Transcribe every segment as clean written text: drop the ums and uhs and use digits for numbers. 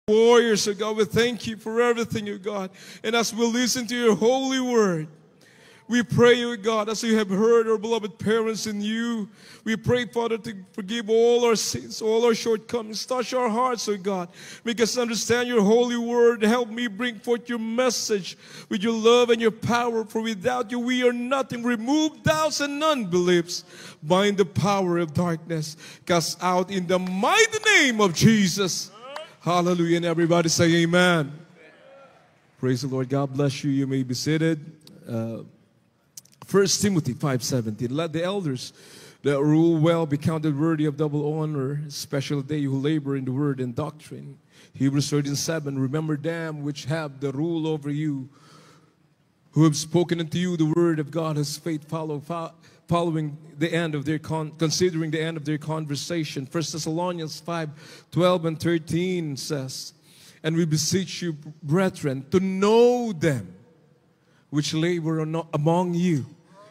Warriors, oh God, we thank you for everything, oh God. And as we listen to your holy word, we pray, oh God, as you have heard our beloved parents in you, we pray, Father, to forgive all our sins, all our shortcomings. Touch our hearts, oh God. Make us understand your holy word. Help me bring forth your message with your love and your power. For without you, we are nothing. Remove doubts and unbeliefs. Bind the power of darkness. Cast out in the mighty name of Jesus. Hallelujah. And everybody say amen. Praise the Lord. God bless you. You may be seated. 1 Timothy 5:17. Let the elders that rule well be counted worthy of double honor, especially they who labor in the word and doctrine. Hebrews 13:7. Remember them which have the rule over you, who have spoken unto you the word of God, as faith following the end of their considering the end of their conversation. 1 Thessalonians 5:12 and 13 says, and we beseech you, brethren, to know them which labor among you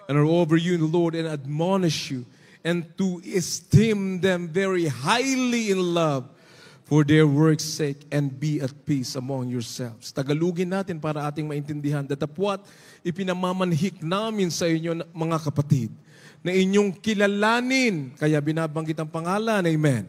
and are over you in the Lord, and admonish you, and to esteem them very highly in love for their work's sake, and be at peace among yourselves. Tagalugin natin para ating maintindihan. Datapwat, ipinamamanhik namin sa inyo, mga kapatid, na inyong kilalanin, kaya binabanggit ang pangalan, amen,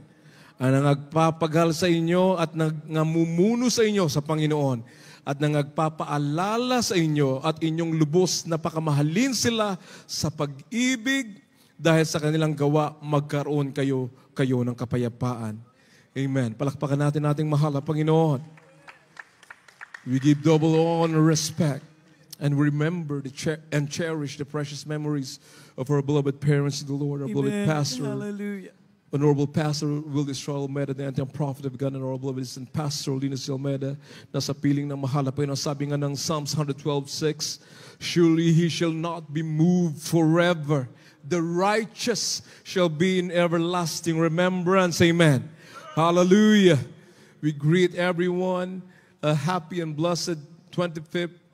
ang nagpapagal sa inyo at nangamumuno sa inyo sa Panginoon, at nagpapaalala sa inyo at inyong lubos na pakamahalin sila sa pag-ibig, dahil sa kanilang gawa magkaroon kayo ng kapayapaan. Amen. Palakpakan natin ating mahal na Panginoon. We give double honor, respect, and remember and cherish the precious memories of our beloved parents in the Lord, our beloved pastor. Hallelujah. Honorable Pastor Willis Almeida, the anti prophet of God, and our beloved and Pastor Linus Almeida, na sa piling ng mahal na Panginoon. Sabi nga ng Psalms 112:6, surely he shall not be moved forever. The righteous shall be in everlasting remembrance. Amen. Hallelujah. We greet everyone a happy and blessed 25th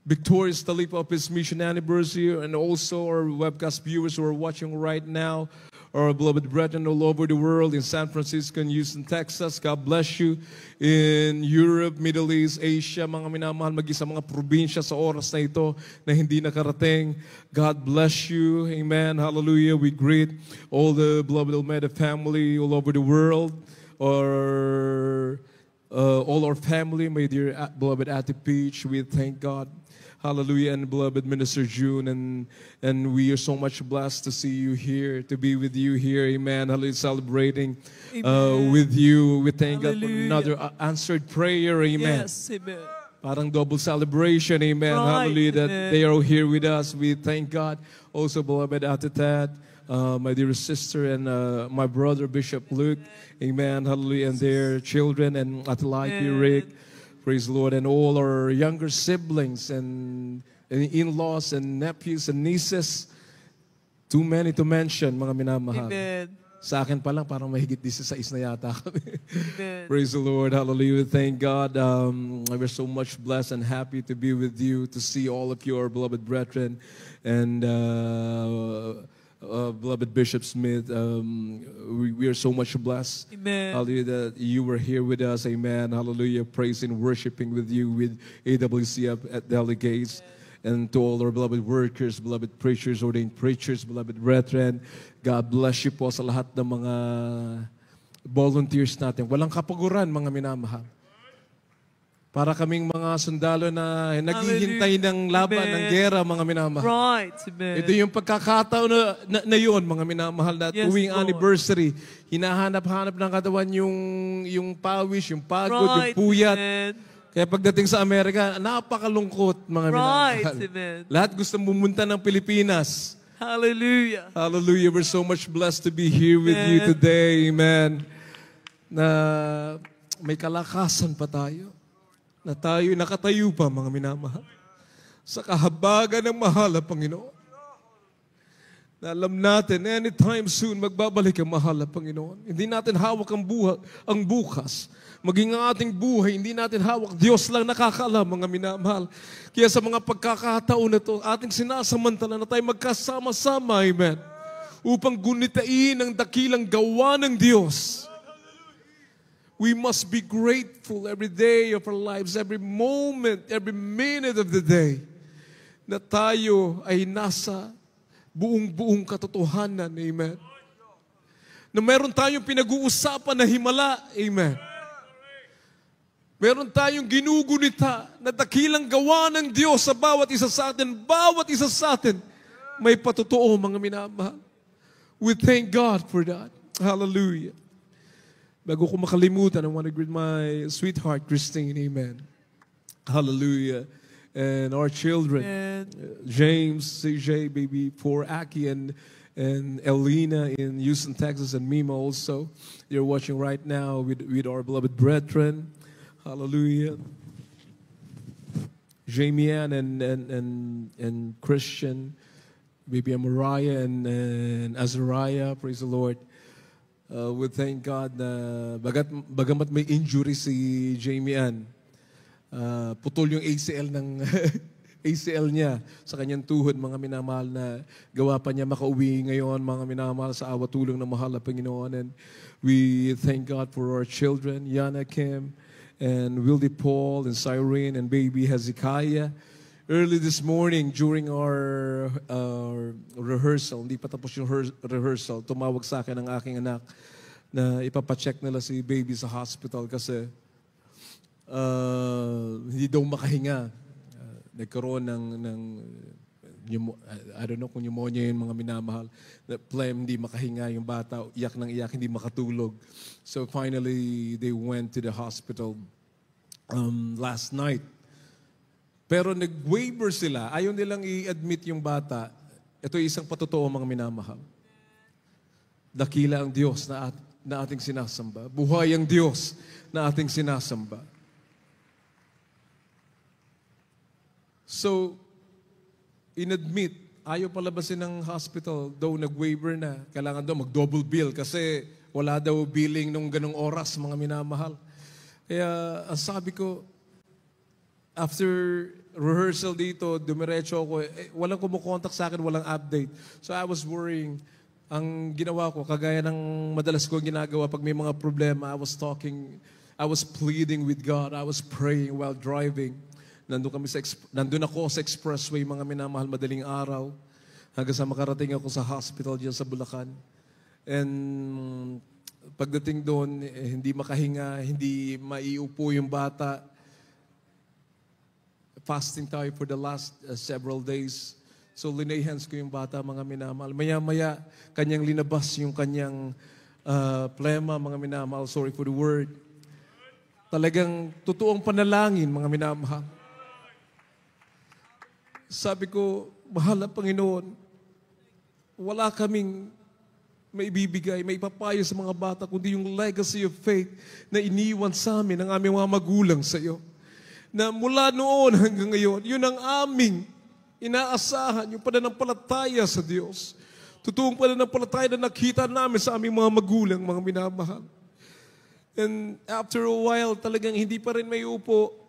victorious Talipa of his mission anniversary, and also our webcast viewers who are watching right now, our beloved brethren all over the world, in San Francisco and Houston, Texas. God bless you. In Europe, Middle East, Asia, mga minamahal, mag-isa mga probinsya sa oras na ito na hindi nakarating. God bless you. Amen. Hallelujah. We greet all the beloved Almeida family all over the world, or all our family, my dear beloved Ate Peach. We thank God. Hallelujah. And beloved Minister June, and we are so much blessed to see you here, to be with you here. Amen. Hallelujah. Celebrating with you. We thank God for another answered prayer. Amen. Yes, amen. Parang double celebration. Amen. Right. Hallelujah. That they are here with us. We thank God. Also, beloved Ate Tad, my dear sister, and my brother Bishop Luke. Amen. Hallelujah. And their children, and Ate Laiki, Rick. Praise the Lord. And all our younger siblings and in-laws and nephews and nieces. Too many to mention, mga minamahal. Amen. Sa akin pa lang, parang mahigit 16 na yata kami. Amen. Praise the Lord. Hallelujah. Thank God. We're so much blessed and happy to be with you, to see all of you, our beloved brethren, and beloved Bishop Smith. We are so much blessed. Amen. Hallelujah, that you were here with us. Amen. Hallelujah. Praising, worshiping with you, with AWCF delegates. Amen. And to all our beloved workers, beloved preachers, ordained preachers, beloved brethren, God bless you po sa lahat ng mga volunteers natin. Walang kapaguran, mga minamahal. Para kaming mga sundalo na naghihintay ng laban, ng gera, mga minamahal. Right, amen. Ito yung pagkakataon na yun, mga minamahal, na tuwing anniversary, hinahanap-hanap ng katawan yung pawis, yung pagod, right, yung puyat. Amen. Kaya pagdating sa Amerika, napakalungkot, mga minamahal. Amen. Lahat gusto bumunta ng Pilipinas. Hallelujah. Hallelujah. We're so much blessed to be here with you today. Amen. Na may kalakasan pa tayo. Na tayo nakatayo pa, mga minamahal, sa kahabagan ng mahal na Panginoon. Na alam natin, anytime soon, magbabalik ang mahal na Panginoon. Hindi natin hawak ang bukas. Maging ang ating buhay, hindi natin hawak. Diyos lang nakakaalam, mga minamahal. Kaya sa mga pagkakataon na ito, ating sinasamantala na tayo magkasama-sama, amen, upang gunitain ang dakilang gawa ng Diyos. We must be grateful every day of our lives, every moment, every minute of the day, na tayo ay nasa buong katotohanan. Amen. Na meron tayong pinag-uusapan na himala. Amen. Meron tayong ginugunita na dakilang gawa ng Diyos sa bawat isa sa atin. Bawat isa sa atin may patotoo, mga minamahal. We thank God for that. Hallelujah. Bago ko makalimutan, I want to greet my sweetheart, Christine. Amen. Hallelujah. And our children, James, CJ, baby, for Aki, and Elena in Houston, Texas, and Mima also. You're watching right now with our beloved brethren. Hallelujah. Jamie Ann and Christian, baby Mariah and Azariah. Praise the Lord. We thank God na bagamat may injury si Jamie Ann, putol yung ACL ng ACL niya sa kanyang tuhod, mga minamahal, na gawa pa niya makauwi ngayon, mga minamahal, sa awa tulong ng mahal na Panginoon. And we thank God for our children, Yana Kim and Wildy Paul and Cyrene and baby Hezekiah. Early this morning during our rehearsal, hindi pa tapos yung rehearsal, tumawag sa akin ang aking anak na ipapacheck nila si baby sa hospital kasi hindi daw makahinga. Nagkaroon ng I don't know kung pneumonia yung mga minamahal. Phlegm, hindi makahinga yung bata, iyak ng iyak, hindi makatulog. So finally, they went to the hospital last night. Pero nag-waiver sila, ayaw nilang i-admit yung bata. Ito isang patotoo, mga minamahal. Dakila ang Diyos na ating sinasamba. Buhay ang Diyos na ating sinasamba. So, inadmit, ayaw palabasin ng hospital, though nag-waiver na. Kailangan daw mag-double bill kasi wala daw billing nung ganong oras, mga minamahal. Kaya, sabi ko, after rehearsal dito, dumiretso ako, walang kumukontak sa akin, walang update. So I was worrying. Ang ginawa ko, kagaya ng madalas ko ginagawa pag may mga problema, I was pleading with God, I was praying while driving. Nandun ako sa expressway, mga minamahal, madaling araw, hanggang sa makarating ako sa hospital diyan sa Bulacan. And pagdating doon, hindi makahinga, hindi maiupo yung bata. Fasting tayo for the last several days. So linay hands ko yung bata, mga minamahal. Maya-maya, kanyang linabas yung kanyang plema, mga minamahal. Sorry for the word. Talagang totoong panalangin, mga minamahal. Sabi ko, mahal na Panginoon, wala kaming maibibigay, maipapayo sa mga bata, kundi yung legacy of faith na iniwan sa amin ng aming mga magulang sa iyo. Na mula noon hanggang ngayon, yun ang aming inaasahan, yung pananampalataya sa Diyos. Totoong pananampalataya na nakita namin sa aming mga magulang, mga minamahal. And after a while, talagang hindi pa rin may upo.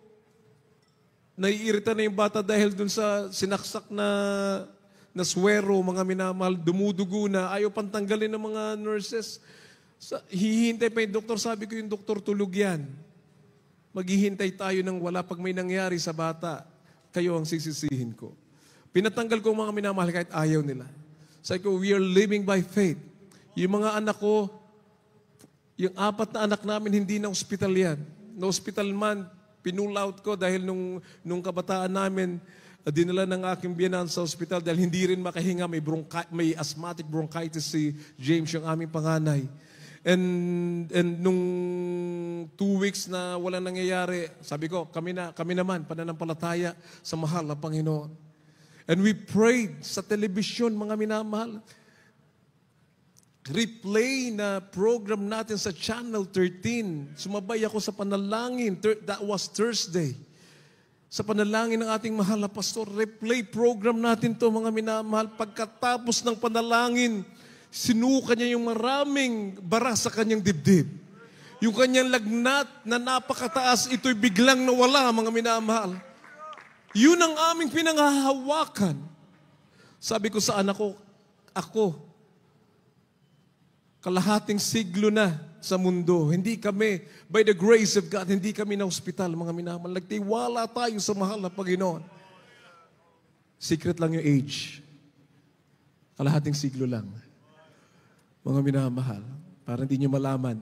Naiirita na yung bata dahil dun sa sinaksak na swero, mga minamahal, dumudugo na, ayaw pantanggalin ng mga nurses. Hihintay pa yung doktor, sabi ko yung doktor, tulog yan. Maghihintay tayo ng wala pag may nangyari sa bata. Kayo ang sisisihin ko. Pinatanggal ko mga minamahal kahit ayaw nila. Sabi ko, we are living by faith. Yung mga anak ko, yung 4 na anak namin, hindi na hospital yan. Na hospital man, pinull out ko dahil nung kabataan namin, dinala ng aking biyanan sa hospital dahil hindi rin makahinga, may asthmatic bronchitis si James, yung aming panganay. And nung 2 weeks na walang nangyayari, sabi ko, kami naman, pananampalataya sa mahal na Panginoon. And we prayed sa television, mga minamahal. Replay na program natin sa Channel 13. Sumabay ako sa panalangin. That was Thursday. Sa panalangin ng ating mahal na pastor. Replay program natin to, mga minamahal. Pagkatapos ng panalangin, sinuka niya yung maraming bara sa kanyang dibdib. Yung kanyang lagnat na napakataas, ito'y biglang nawala, mga minamahal. Yun ang aming pinanghahawakan. Sabi ko sa anak ko, ako, kalahating siglo na sa mundo. Hindi kami, by the grace of God, hindi kami na hospital, mga minamahal. Nagtiwala tayo sa mahal na Panginoon. Secret lang yung age. Kalahating siglo lang. Mga minamahal, para hindi nyo malaman.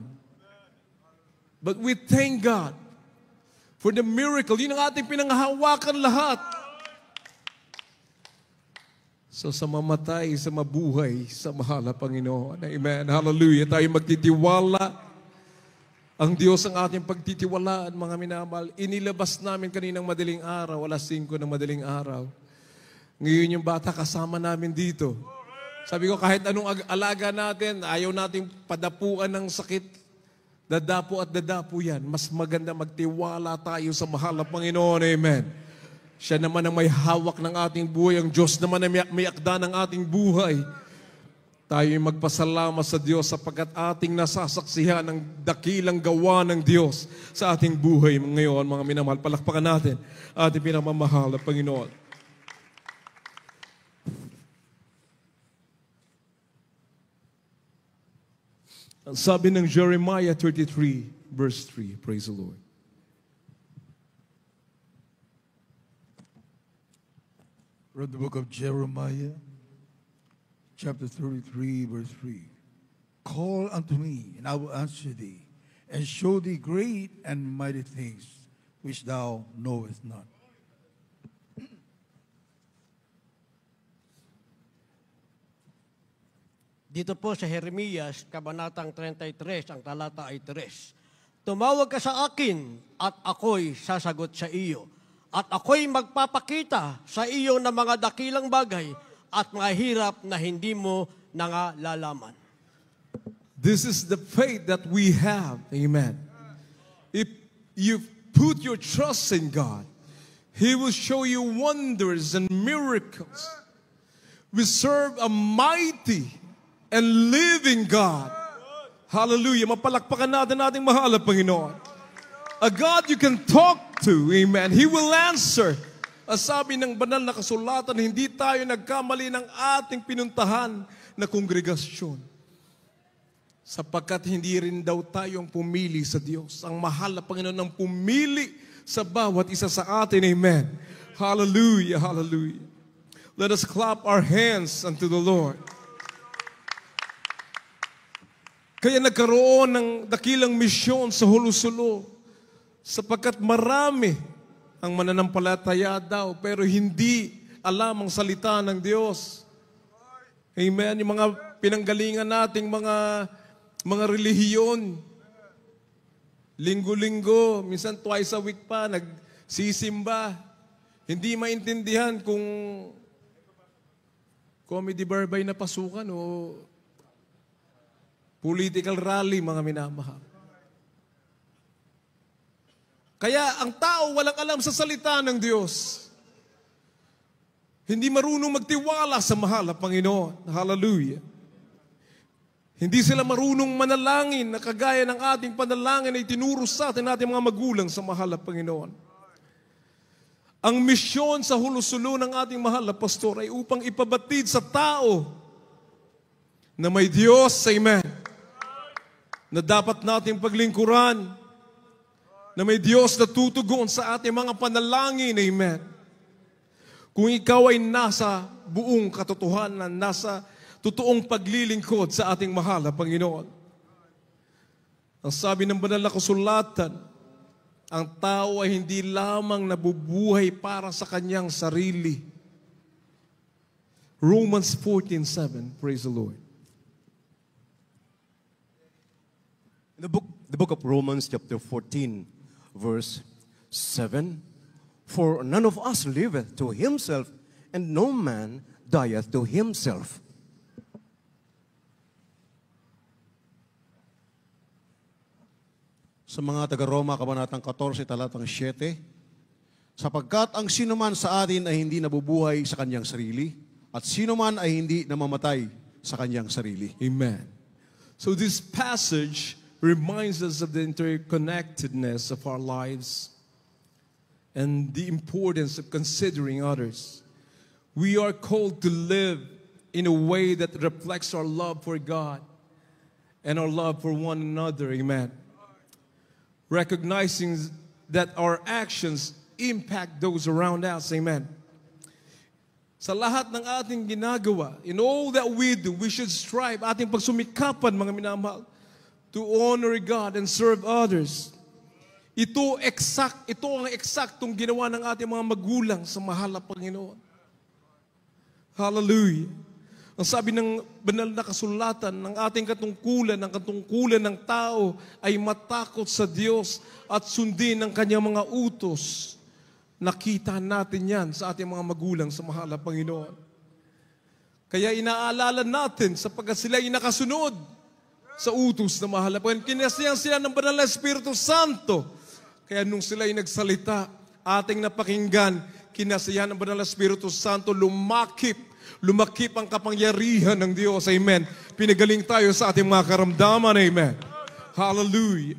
But we thank God for the miracle. Yun ang ating pinanghahawakan lahat. So sa mamatay, sa mabuhay, sa mahal na Panginoon. Amen. Hallelujah. Tayo magtitiwala. Ang Diyos ang ating pagtitiwalaan, mga minamahal. Inilabas namin kaninang madaling araw, alas 5 ng madaling araw. Ngayon yung bata kasama namin dito. Sabi ko, kahit anong alaga natin, ayaw nating padapuan ng sakit. Dadapo at dadapo yan. Mas maganda magtiwala tayo sa mahal na Panginoon. Amen. Siya naman ang may hawak ng ating buhay. Ang Diyos naman ang may akda ng ating buhay. Tayo magpasalamat sa Diyos sapagkat ating nasasaksihan ang dakilang gawa ng Diyos sa ating buhay ngayon, mga minamahal. Palakpakan natin ating pinamamahal na Panginoon. Ang sabi ng Jeremiah 33, verse 3. Praise the Lord. From the book of Jeremiah, chapter 33, verse 3. Call unto me, and I will answer thee, and show thee great and mighty things which thou knowest not. Dito po sa Jeremias, kabanatang 33, ang talata ay 3. Tumawag ka sa akin, at ako'y sasagot sa iyo. At ako'y magpapakita sa iyo ng mga dakilang bagay at mga hirap na hindi mo nalalaman. This is the faith that we have. Amen. If you put your trust in God, He will show you wonders and miracles. We serve a mighty and living God. Hallelujah. Mapalakpakan natin ating mahal na Panginoon. A God you can talk to. Amen. He will answer. Sabi ng banal na kasulatan, hindi tayo nagkamali ng ating pinuntahan na kongregasyon. Sapagkat hindi rin daw tayong pumili sa Diyos. Ang mahal na Panginoon ang pumili sa bawat isa sa atin. Amen. Hallelujah, hallelujah. Let us clap our hands unto the Lord. Kaya nagkaroon ng dakilang misyon sa Holo-Solo. Sapagkat marami ang mananampalataya daw, pero hindi alam ang salita ng Diyos. Amen. Yung mga pinanggalingan nating mga relihiyon. Linggo-linggo, minsan twice a week pa, nagsisimba. Hindi maintindihan kung comedy barbay na pasukan o political rally, mga minamahal. Kaya ang tao walang alam sa salita ng Diyos. Hindi marunong magtiwala sa mahal na Panginoon. Hallelujah. Hindi sila marunong manalangin na kagaya ng ating panalangin ay tinuro sa atin nating mga magulang sa mahal na Panginoon. Ang misyon sa Holo-Solo ng ating mahal na pastor ay upang ipabatid sa tao na may Diyos, amen, na dapat nating paglingkuran, na may Diyos na tutugon sa ating mga panalangin. Amen. Kung ikaw ay nasa buong katotohanan, nasa totoong paglilingkod sa ating mahal na Panginoon. Ang sabi ng banal na kasulatan, ang tao ay hindi lamang nabubuhay para sa kanyang sarili. Romans 14:7. Praise the Lord. In the book of Romans chapter 14, verse 7, for none of us liveth to himself, and no man dieth to himself. Sa mga taga-Roma, kabanatang 14, talatang 7, sapagkat ang sinuman sa atin ay hindi nabubuhay sa kanyang sarili, at sinuman ay hindi namamatay sa kanyang sarili. Amen. So this passage reminds us of the interconnectedness of our lives and the importance of considering others. We are called to live in a way that reflects our love for God and our love for one another. Amen. Recognizing that our actions impact those around us. Amen. Sa lahat ng ating ginagawa, in all that we do, we should strive, ating pagsumikapan, mga minamahal, to honor God and serve others. Ito ang eksaktong ginawa ng ating mga magulang sa mahal na Panginoon. Hallelujah. Ang sabi ng banal na kasulatan ng ating katungkulan, ng katungkulan ng tao ay matakot sa Diyos at sundin ang kanyang mga utos. Nakita natin yan sa ating mga magulang sa mahal na Panginoon. Kaya inaalala natin sapagkat sila ay nakasunod sa utos na mahal na Panginoon. Kinasiyan sila ng banal na Espiritu Santo. Kaya nung sila ay nagsalita, ating napakinggan, kinasiyahan ng banal na Espiritu Santo, lumakip ang kapangyarihan ng Diyos. Amen. Pinagaling tayo sa ating mga karamdaman. Amen. Hallelujah.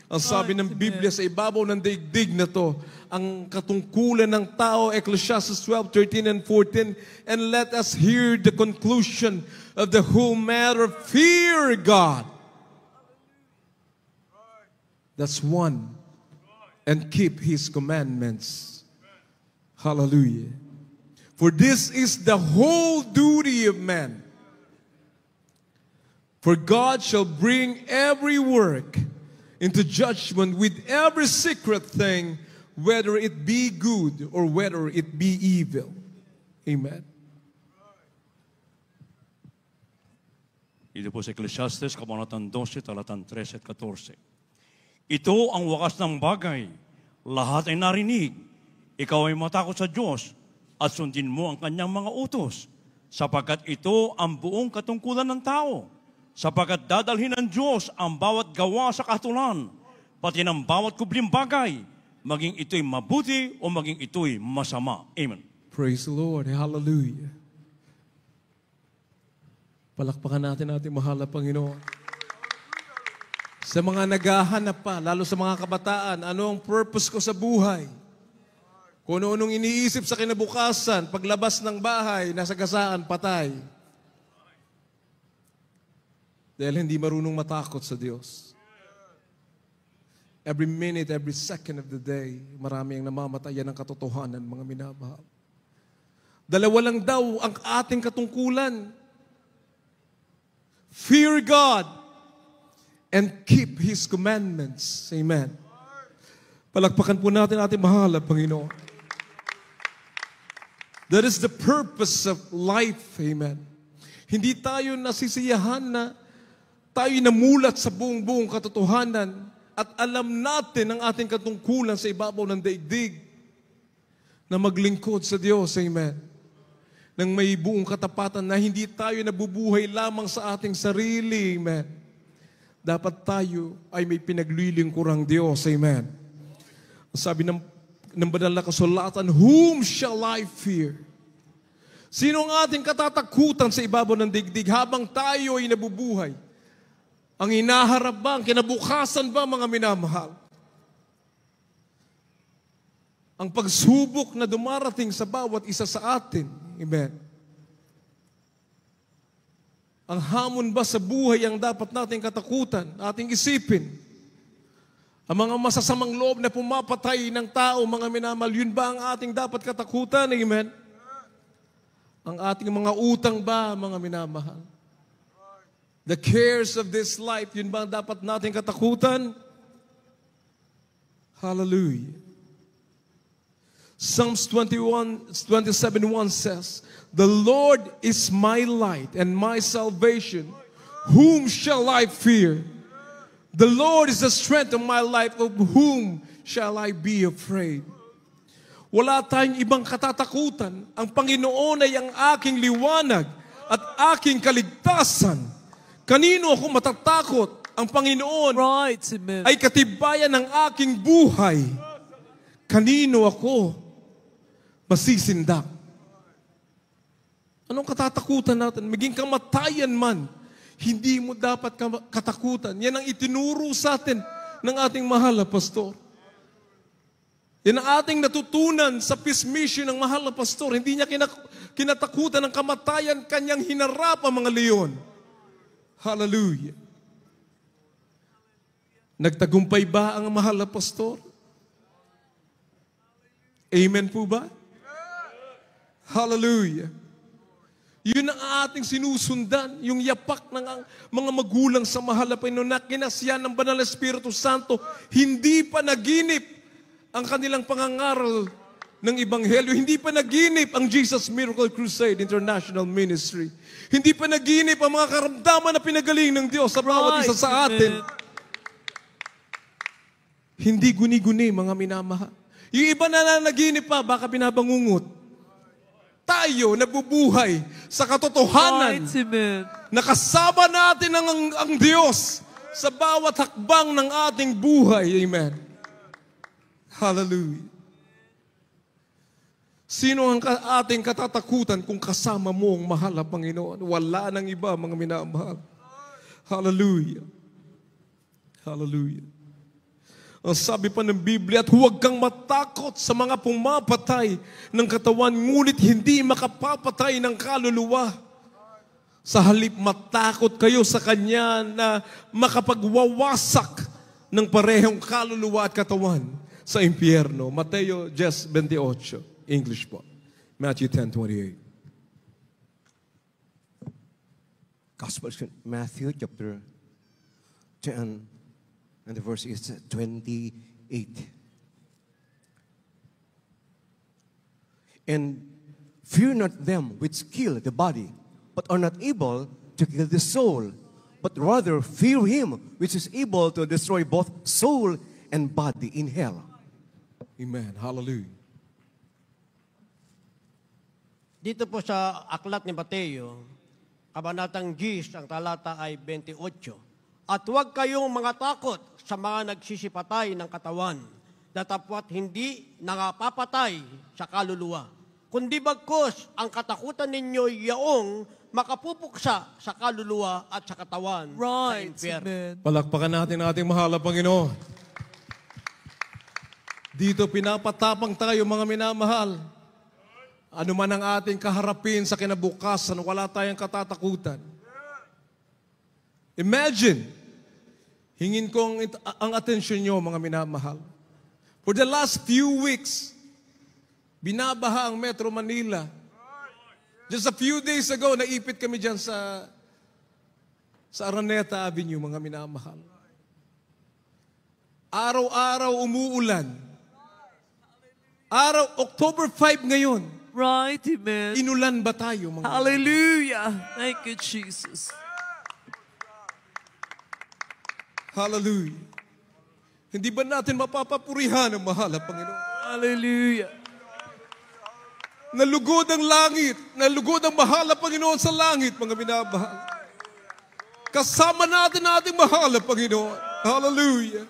Ang sabi ng Biblia sa ibabaw ng daigdig na to, ang katungkulan ng tao, Ecclesiastes 12:13 and 14, and let us hear the conclusion of the whole matter. Fear God. That's one. And keep His commandments. Hallelujah. For this is the whole duty of man. For God shall bring every work into judgment with every secret thing, whether it be good or whether it be evil. Amen. Ito po sa Ecclesiastes, Kabanatang 12, talatang 13 at 14. Ito ang wakas ng bagay. Lahat ay narinig. Ikaw ay matakot sa Diyos at sundin mo ang kanyang mga utos, sapagkat ito ang buong katungkulan ng tao, sapagkat dadalhin ng Diyos ang bawat gawa sa kahatulan, pati ng bawat kubling bagay, maging ito'y mabuti o maging ito'y masama. Amen. Praise the Lord. Hallelujah. Palakpakan natin ating mahal na Panginoon. Sa mga naghahanap pa, lalo sa mga kabataan, ano ang purpose ko sa buhay? Kung ano-anong iniisip sa kinabukasan, paglabas ng bahay, nasa gasaan, patay. Dahil hindi marunong matakot sa Diyos. Every minute, every second of the day, marami ang namamatayan ng katotohanan, mga minamahal. Dalawa lang daw ang ating katungkulan. Fear God and keep His commandments. Amen. Palakpakan po natin ating mahal na Panginoon. That is the purpose of life. Amen. Hindi tayo nasisiyahan na tayo namulat sa buong katotohanan at alam natin ang ating katungkulan sa ibabaw ng daigdig na maglingkod sa Diyos. Amen. Nang may buong katapatan na hindi tayo nabubuhay lamang sa ating sarili. Amen. Dapat tayo ay may pinaglilingkurang Diyos. Amen. Sabi ng banal na kasulatan, whom shall I fear? Sino ang ating katatakutan sa ibabaw ng daigdig habang tayo ay nabubuhay? Ang hinaharap ba, ang kinabukasan ba, mga minamahal? Ang pagsubok na dumarating sa bawat isa sa atin. Amen. Ang hamon ba sa buhay ang dapat nating katakutan, ating isipin? Ang mga masasamang loob na pumapatay ng tao, mga minamahal, yun ba ang ating dapat katakutan? Amen? Ang ating mga utang ba, mga minamahal? The cares of this life, yun ba ang dapat nating katakutan? Hallelujah. Psalms 27:1 says, the Lord is my light and my salvation. Whom shall I fear? The Lord is the strength of my life. Of whom shall I be afraid? Wala tayong ibang katatakutan. Ang Panginoon ay ang aking liwanag at aking kaligtasan. Kanino ako matatakot? Ang Panginoon Right, amen. ay katibayan ng aking buhay. Kanino ako masisindak? Anong katatakutan natin? Maging kamatayan man, hindi mo dapat katakutan. Yan ang itinuro sa atin ng ating mahal na pastor. Yan ang ating natutunan sa peace mission ng mahal na pastor. Hindi niya kinatakutan ng kamatayan, kanyang hinarap ang mga leon. Hallelujah. Nagtagumpay ba ang mahal na pastor? Amen po ba? Hallelujah. Yun ang ating sinusundan, yung yapak ng mga magulang sa mahal na Panginoon na kinasya ng Banal na Espiritu Santo, hindi pa naginip ang kanilang pangangaral ng Ebanghelyo, hindi pa naginip ang Jesus Miracle Crusade International Ministry, hindi pa naginip ang mga karamdaman na pinagaling ng Diyos sa bawat isa sa atin. Hindi guni-guni, mga minamahal. Yung iba na naginip pa, baka binabangungot. Tayo nabubuhay sa katotohanan na kasama natin ang Diyos sa bawat hakbang ng ating buhay. Amen. Hallelujah. Sino ang ating katatakutan kung kasama mo ang mahal na Panginoon? Wala nang iba, mga minamahal. Hallelujah. Hallelujah. Ang sabi pa ng Biblia, at huwag kang matakot sa mga pumapatay ng katawan, ngunit hindi makapapatay ng kaluluwa. Sa halip matakot kayo sa Kanya na makapagwawasak ng parehong kaluluwa at katawan sa impyerno. Mateo 10:28, English po. Matthew 10:28. Gospel, Matthew chapter 10. And the verse is 28. And fear not them which kill the body, but are not able to kill the soul, but rather fear him which is able to destroy both soul and body in hell. Amen. Hallelujah. Dito po sa aklat ni Mateo, kabanatang 10, ang talata ay 28. At huwag kayong mga takot sa mga nagsisipatay ng katawan, datapwat hindi nangapapatay sa kaluluwa. Kundi bagkus, ang katakutan ninyo yaong makapupuksa sa kaluluwa at sa katawan Right. sa impyerno. Amen. Palakpakan natin ang ating mahal na Panginoon. Dito pinapatapang tayo, mga minamahal. Ano man ang ating kaharapin sa kinabukasan, wala tayong katatakutan. Imagine, hingin ko ang atensyon nyo, mga minamahal. For the last few weeks, binabaha ang Metro Manila. Just a few days ago, naipit kami dyan sa Araneta Avenue, mga minamahal. Araw-araw umuulan. October 5 ngayon. Right. Amen. Inulan ba tayo, mga Hallelujah. Thank you, Jesus. Hallelujah. Hindi ba natin mapapapurihan ang mahal na Panginoon? Hallelujah. Nalugod ang langit, nalugod ang mahal na Panginoon sa langit, mga minamahal. Kasama natin ang ating mahal na Panginoon. Hallelujah.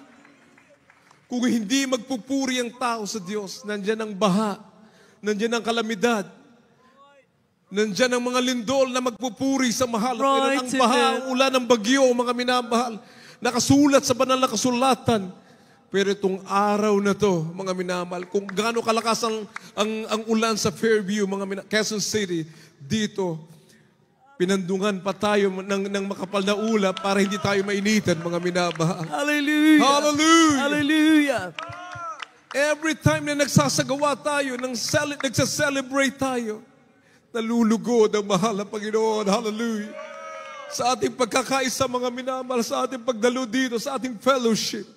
Kung hindi magpupuri ang tao sa Diyos, nandyan ang baha, nandyan ang kalamidad, nandyan ang mga lindol na magpupuri sa mahal na Panginoon. Ang baha, ang ulan, ang bagyo, mga minamahal, nakasulat sa banal na kasulatan. Pero itong araw na to, mga minamahal, kung gaano kalakas ang ulan sa Fairview, Quezon City, dito, pinandungan pa tayo ng makapal na ulap para hindi tayo mainitan, mga minamahal. Hallelujah. Hallelujah. Hallelujah. Every time na nagsasagawa tayo, nagsaselebrate tayo, nalulugod ang mahal na Panginoon. Hallelujah. Sa ating pagkakaisa, mga minamahal, sa ating pagdalo dito, sa ating fellowship,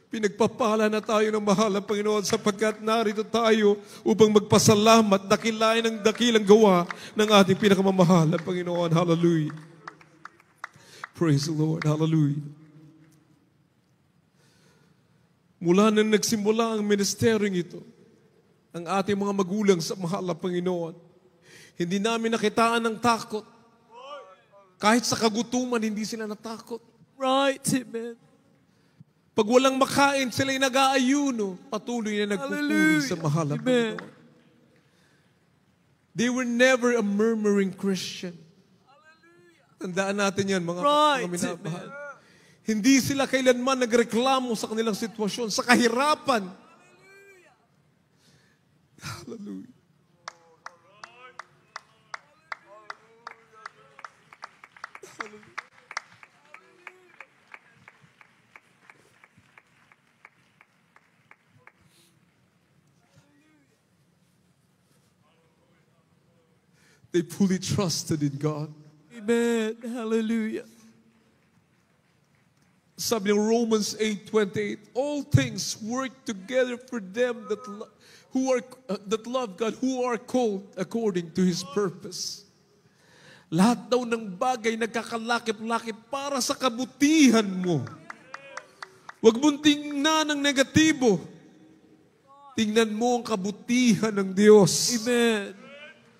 pinagpapala na tayo ng mahal na Panginoon sapagkat narito tayo upang magpasalamat, dakilain ang dakilang gawa ng ating pinakamamahal na Panginoon. Hallelujah. Praise the Lord. Hallelujah. Mula nang nagsimula ang ministeryong ito, ang ating mga magulang sa mahal na Panginoon, hindi namin nakitaan ng takot. Kahit sa kagutuman, hindi sila natakot. Right. Amen. Pag walang makain, sila'y nag-aayuno. Patuloy na nagpupuri sa mahal na Panginoon. They were never a murmuring Christian. Tandaan natin yan, mga minamahal. Hindi sila kailanman nagreklamo sa kanilang sitwasyon, sa kahirapan. Hallelujah. They fully trusted in God. Amen. Hallelujah. Sabi ng Romans 8:28, all things work together for them that love God, who are called according to His purpose. Lahat daw ng bagay nagkakalakip-lakip para sa kabutihan mo. Huwag mong tingnan ng negatibo. Tingnan mo ang kabutihan ng Diyos Amen.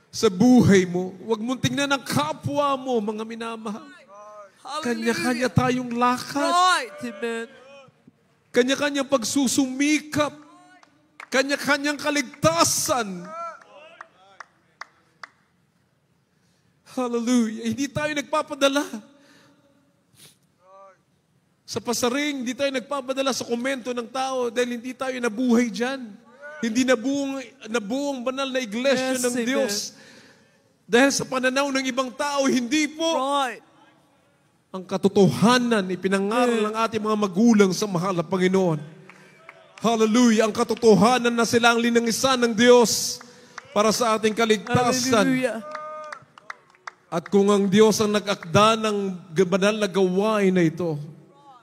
sa buhay mo. Huwag mong tingnan ang kapwa mo, mga minamahal. Kanya-kanya tayong lakad. Right. Amen. Kanya-kanyang pagsusumikap. Kanya-kanyang kaligtasan. Hallelujah. Hindi tayo nagpapadala sa pasaring, hindi tayo nagpapadala sa komento ng tao dahil hindi tayo nabuhay dyan. Hindi nabuong banal na iglesia Yes, ng amen. Diyos. Dahil sa pananaw ng ibang tao, hindi po. Right. Ang katotohanan ipinangaral ng ating mga magulang sa mahal na Panginoon. Hallelujah. Ang katotohanan na sila ang linangisan ng Diyos para sa ating kaligtasan. Hallelujah. At kung ang Diyos ang nag-akda ng banal na gawain na ito,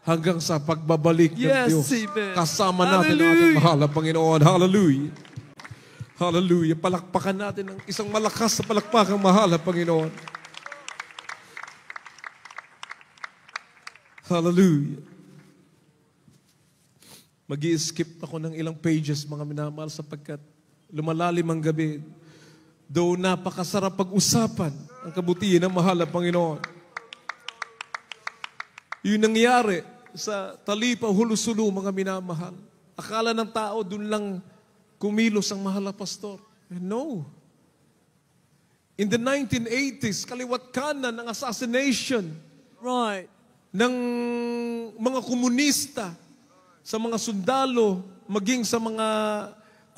hanggang sa pagbabalik ng Yes, Diyos, amen. kasama natin ang ating Hallelujah. mahal na Panginoon. Hallelujah. Hallelujah. Palakpakan natin ng isang malakas na palakpakang mahal na Panginoon. Hallelujah. Mag-i-skip ako ng ilang pages, mga minamahal, sapagkat lumalalim ang gabi. Though napakasarap pag-usapan ang kabutihan ng mahal na Panginoon. Yung nangyari sa Talipa, Hulusulu, mga minamahal. Akala ng tao, dun lang kumilos ang mahal na pastor. No. In the 1980s, kaliwat kanan ng assassination Right. ng mga komunista sa mga sundalo, maging sa mga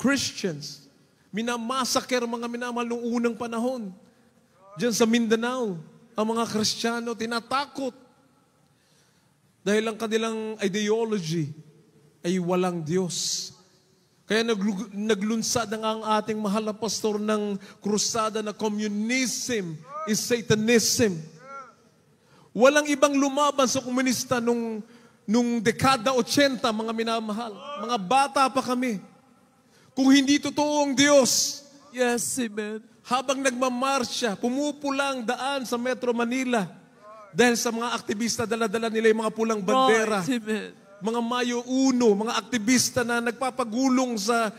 Christians. Minamasaker mga minamahal noong unang panahon. Diyan sa Mindanao, ang mga Kristiyano tinatakot. Dahil ang kanilang ideology ay walang Diyos. Kaya naglunsad ang ating mahal na pastor ng krusada na communism is Satanism. Walang ibang lumaban sa komunista nung dekada 80, mga minamahal. Mga bata pa kami. Kung hindi totoo ang Diyos, Yes, amen. habang nagmamarsya, pumupulang daan sa Metro Manila dahil sa mga aktivista, dala-dala nila yung mga pulang bandera. Right, amen. Mga Mayo Uno, mga aktivista na nagpapagulong sa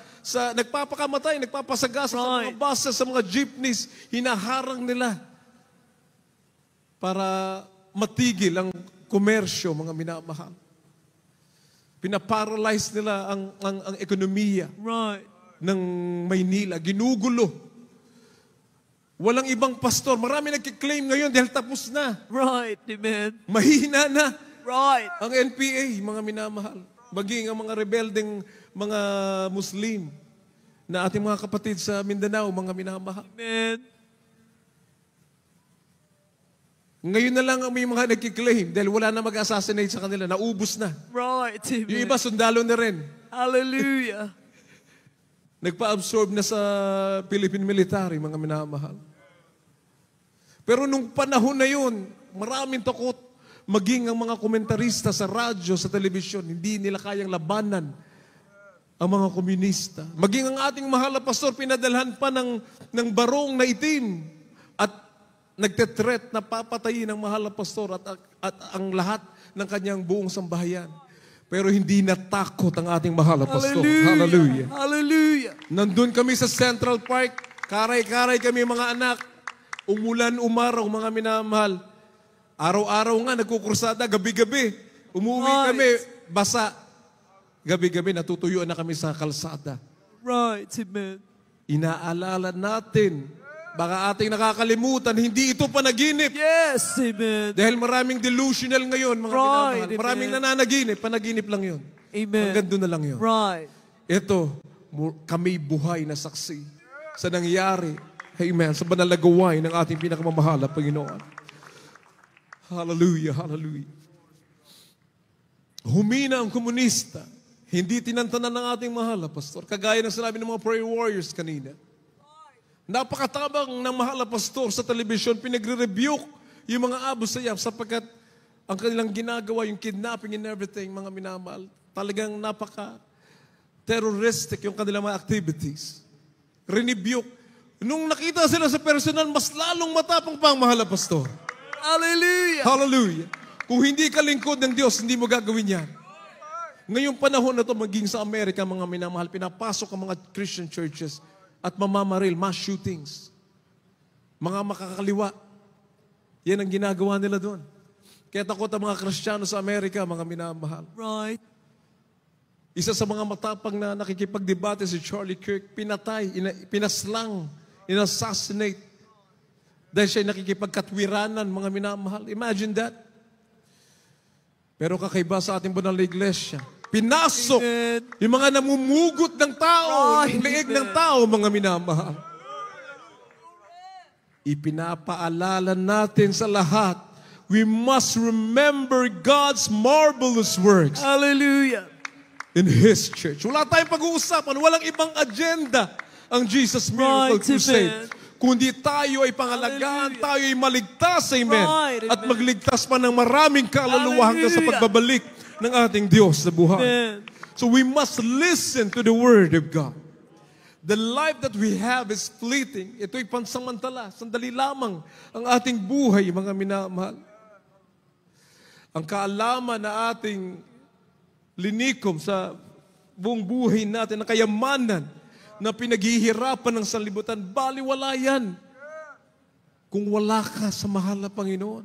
nagpapakamatay, nagpapasagasa sa mga Right. buses, sa mga jeepneys, hinaharang nila para matigil ang komersyo, mga minamahal. Pinaparalyze nila ang ekonomiya Right. ng Maynila. Ginugulo. Walang ibang pastor. Marami nagkiklaim ngayon dahil tapos na. Right, amen. Mahina na Right. ang NPA, mga minamahal. Maging ang mga rebeldeng mga Muslim na ating mga kapatid sa Mindanao, mga minamahal. Amen. Ngayon na lang ang may mga nagkiklaim dahil wala na mag-assassinate sa kanila. Naubos na. Right, amen. Yung iba, sundalo na rin. Hallelujah. Nagpa-absorb na sa Philippine military, mga minamahal. Pero nung panahon na yun, maraming takot. Maging ang mga komentarista sa radyo, sa telebisyon, hindi nila kayang labanan ang mga komunista. Maging ang ating mahal na pastor, pinadalhan pa ng barong na itim at nagtetret na papatayin ang mahal na pastor at ang lahat ng kanyang buong sambahayan. Pero hindi natakot ang ating mahal na pastor. Hallelujah. Hallelujah. Nandun kami sa Central Park, karay-karay kami mga anak. Umulan, umaraw, mga minamahal. Araw-araw nga, nagkukursada, gabi-gabi. Umuwi Right. kami, basa. Gabi-gabi, natutuyuan na kami sa kalsada. Right, amen. Inaalala natin, baka ating nakakalimutan, hindi ito panaginip. Yes, amen. Dahil maraming delusional ngayon, mga Right, minamahal. amen. Maraming nananaginip, panaginip lang yun. Amen. Hanggang doon na lang yun. Right. Ito, kami buhay na saksi sa nangyari, amen, sa banal na gawain ng ating pinakamamahal na Panginoon. Hallelujah, hallelujah. Humina ang komunista. Hindi tinantanan ng ating mahal na pastor. Kagaya ng sinabi ng mga prayer warriors kanina. Napakatabang ng mahal na pastor sa television, pinagre-rebuke yung mga Abu Sayyaf sapagkat ang kanilang ginagawa, yung kidnapping and everything, mga minamahal, talagang napaka-terroristic yung kanilang mga activities. Rebuke. Nung nakita sila sa personal, mas lalong matapang pa ang mahal na pastor. Hallelujah. Hallelujah. Kung hindi ka lingkod ng Diyos, hindi mo gagawin yan. Ngayong panahon na to, maging sa Amerika, mga minamahal, pinapasok ang mga Christian churches at mamamaril, mass shootings. Mga makakaliwa. Yan ang ginagawa nila doon. Kaya takot ang mga Kristiyano sa Amerika, mga minamahal. Right. Isa sa mga matapang na nakikipagdebate si Charlie Kirk, pinatay, pinaslang, inassassinate. Dahil siya nakikipagkatwiranan, mga minamahal. Imagine that. Pero kakaiba sa ating banal na iglesia, pinasok Amen. yung mga namumugot ng tao, Right. yung leeg ng tao, mga minamahal. Ipinapaalala natin sa lahat, we must remember God's marvelous works Hallelujah. in His church. Wala tayong pag-uusapan, walang ibang agenda ang Jesus Miracle Right, Crusade. amen. Kundi tayo ay pangalagaan, Hallelujah. tayo ay maligtas, amen. Right, At amen. magligtas pa ng maraming kaluluwa hanggang sa Hallelujah. pagbabalik ng ating Diyos sa buhay. Amen. So we must listen to the Word of God. The life that we have is fleeting. Ito'y pansamantala. Sandali lamang ang ating buhay, mga minamahal. Ang kaalaman na ating linikom sa buong buhay natin, na kayamanan na pinaghihirapan ng sanlibutan, baliwala yan kung wala ka sa mahal na Panginoon.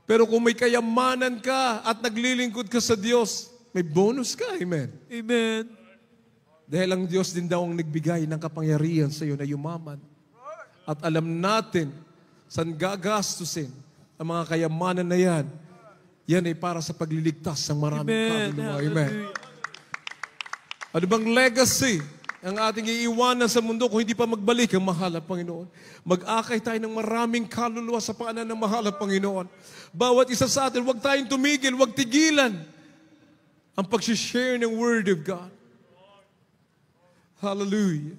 Pero kung may kayamanan ka at naglilingkod ka sa Diyos, may bonus ka, amen. Amen. Dahil ang Diyos din daw ang nagbigay ng kapangyarihan sa iyo na yumaman. At alam natin, saan gagastusin ang mga kayamanan na yan, yan ay para sa pagliligtas ng maraming Amen. kaluluwa. Amen. Hallelujah. Ano bang legacy ang ating iiwanan sa mundo kung hindi pa magbalik ang mahal na Panginoon? Mag-akay tayo ng maraming kaluluwa sa paanan ng mahal na Panginoon. Bawat isa sa atin, huwag tayong tumigil, huwag tigilan ang pag-share ng Word of God. Hallelujah.